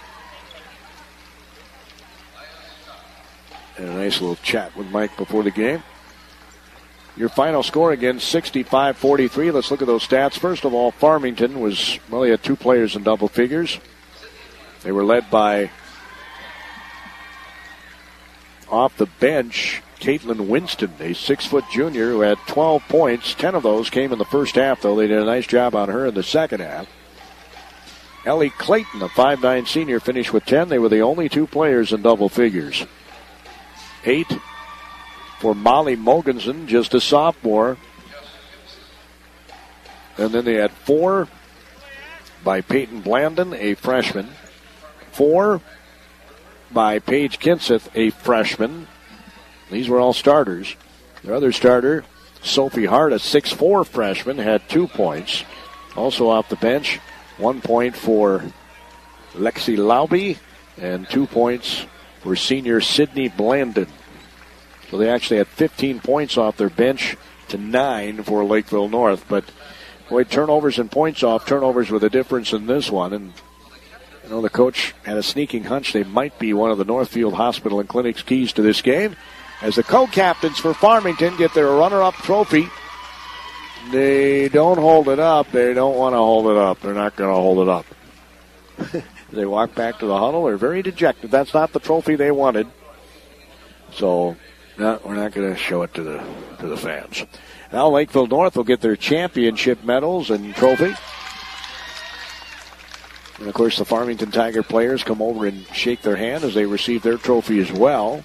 And a nice little chat with Mike before the game. Your final score again, 65-43. Let's look at those stats. First of all, Farmington they had 2 players in double figures. They were led by, off the bench, Caitlin Winston, a 6-foot junior who had 12 points. 10 of those came in the first half, though. They did a nice job on her in the second half. Ellie Clayton, a 5'9 senior, finished with 10. They were the only 2 players in double figures. 8 for Molly Mogensen, just a sophomore. And then they had 4 by Peyton Blandon, a freshman. 4 by Paige Kinseth, a freshman. These were all starters. Their other starter, Sophie Hart, a 6'4 freshman, had 2 points. Also off the bench, 1 point for Lexi Lauby and 2 points for senior Sydney Blandon. So they actually had 15 points off their bench to 9 for Lakeville North. But, boy, turnovers and points off. Turnovers were the difference in this one. And, you know, the coach had a sneaking hunch they might be one of the Northfield Hospital and Clinic's keys to this game. As the co-captains for Farmington get their runner-up trophy, they don't hold it up. They don't want to hold it up. They're not going to hold it up. They walk back to the huddle. They're very dejected. That's not the trophy they wanted. So, no, we're not going to show it to the fans. Now Lakeville North will get their championship medals and trophy. And, of course, the Farmington Tiger players come over and shake their hand as they receive their trophy as well.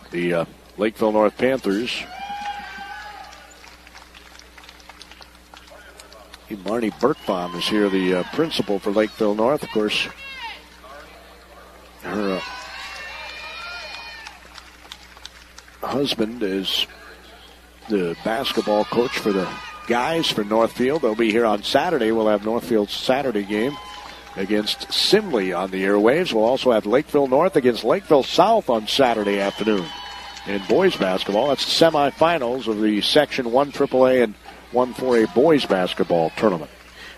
The Lakeville North Panthers. Marnie Birkbaum is here, the principal for Lakeville North. Of course, her husband is the basketball coach for the guys for Northfield. They'll be here on Saturday. We'll have Northfield's Saturday game against Simley on the airwaves. We'll also have Lakeville North against Lakeville South on Saturday afternoon. In boys basketball, that's the semifinals of the Section 1 AAA and 1 4A boys basketball tournament.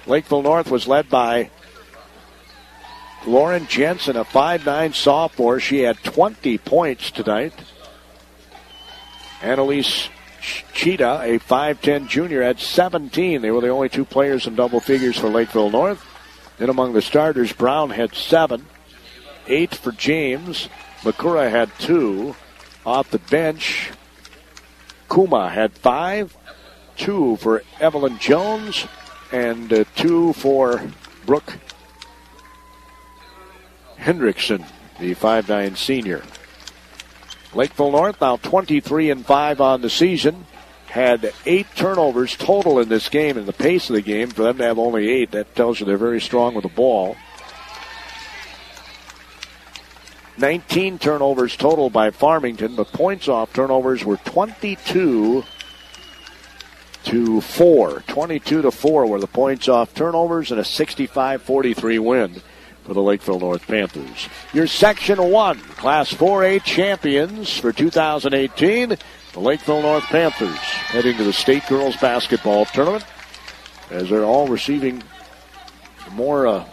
Lakeville North was led by Lauren Jensen, a 5'9 sophomore. She had 20 points tonight. Annalise Cheetah, a 5'10 junior, had 17. They were the only 2 players in double figures for Lakeville North. Then among the starters, Brown had 7. 8 for James. Makura had 2. Off the bench, Kuma had 5. 2 for Evelyn Jones, and 2 for Brooke Hendrickson, the 5'9 senior. Lakeville North now 23-5 on the season. Had 8 turnovers total in this game. In the pace of the game, for them to have only 8, that tells you they're very strong with the ball. 19 turnovers total by Farmington, but points off turnovers were 22-4. 22-4 were the points off turnovers, and a 65-43 win for the Lakeville North Panthers. Your Section 1 Class 4A champions for 2018, the Lakeville North Panthers, heading to the state girls basketball tournament as they're all receiving more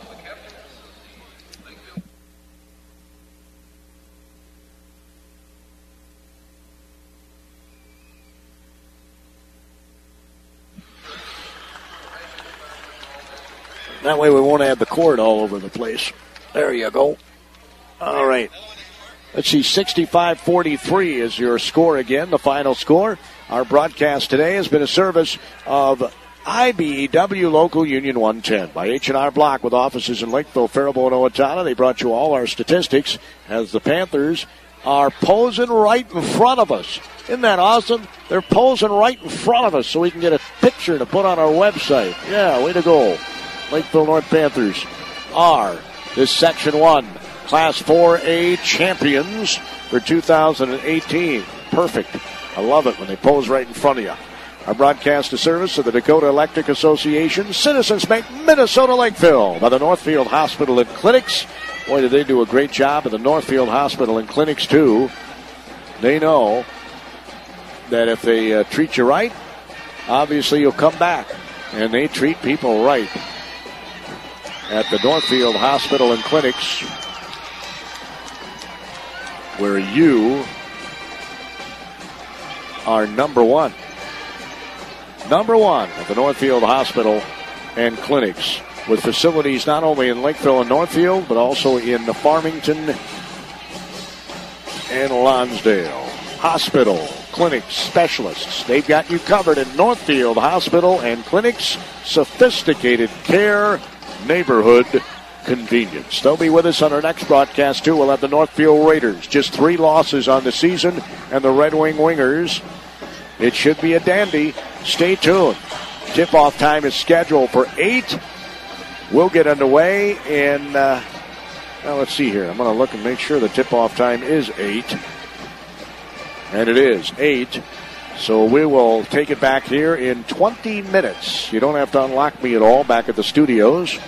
that way we won't have the cord all over the place. There you go. All right. Let's see, 65-43 is your score again, the final score. Our broadcast today has been a service of IBEW Local Union 110 by H&R Block with offices in Lakeville, Faribault, and Owatonna. They brought you all our statistics as the Panthers are posing right in front of us. Isn't that awesome? They're posing right in front of us so we can get a picture to put on our website. Yeah, way to go. Lakeville North Panthers are this Section 1 Class 4A champions for 2018. Perfect. I love it when they pose right in front of you. Our broadcast is service of the Dakota Electric Association, Citizens Bank, Minnesota Lakeville, by the Northfield Hospital and Clinics. Boy, did they do a great job at the Northfield Hospital and Clinics, too. They know that if they treat you right, obviously you'll come back. And they treat people right at the Northfield Hospital and Clinics, where you are number one. Number one at the Northfield Hospital and Clinics, with facilities not only in Lakeville and Northfield, but also in Farmington and Lonsdale. Hospital, clinics, specialists. They've got you covered in Northfield Hospital and Clinics. Sophisticated care, neighborhood convenience. They'll be with us on our next broadcast, too. We'll have the Northfield Raiders. Just 3 losses on the season. And the Red Wing Wingers. It should be a dandy. Stay tuned. Tip-off time is scheduled for 8. We'll get underway in, let's see here. I'm going to look and make sure the tip-off time is 8. And it is 8. So we will take it back here in 20 minutes. You don't have to unlock me at all back at the studios.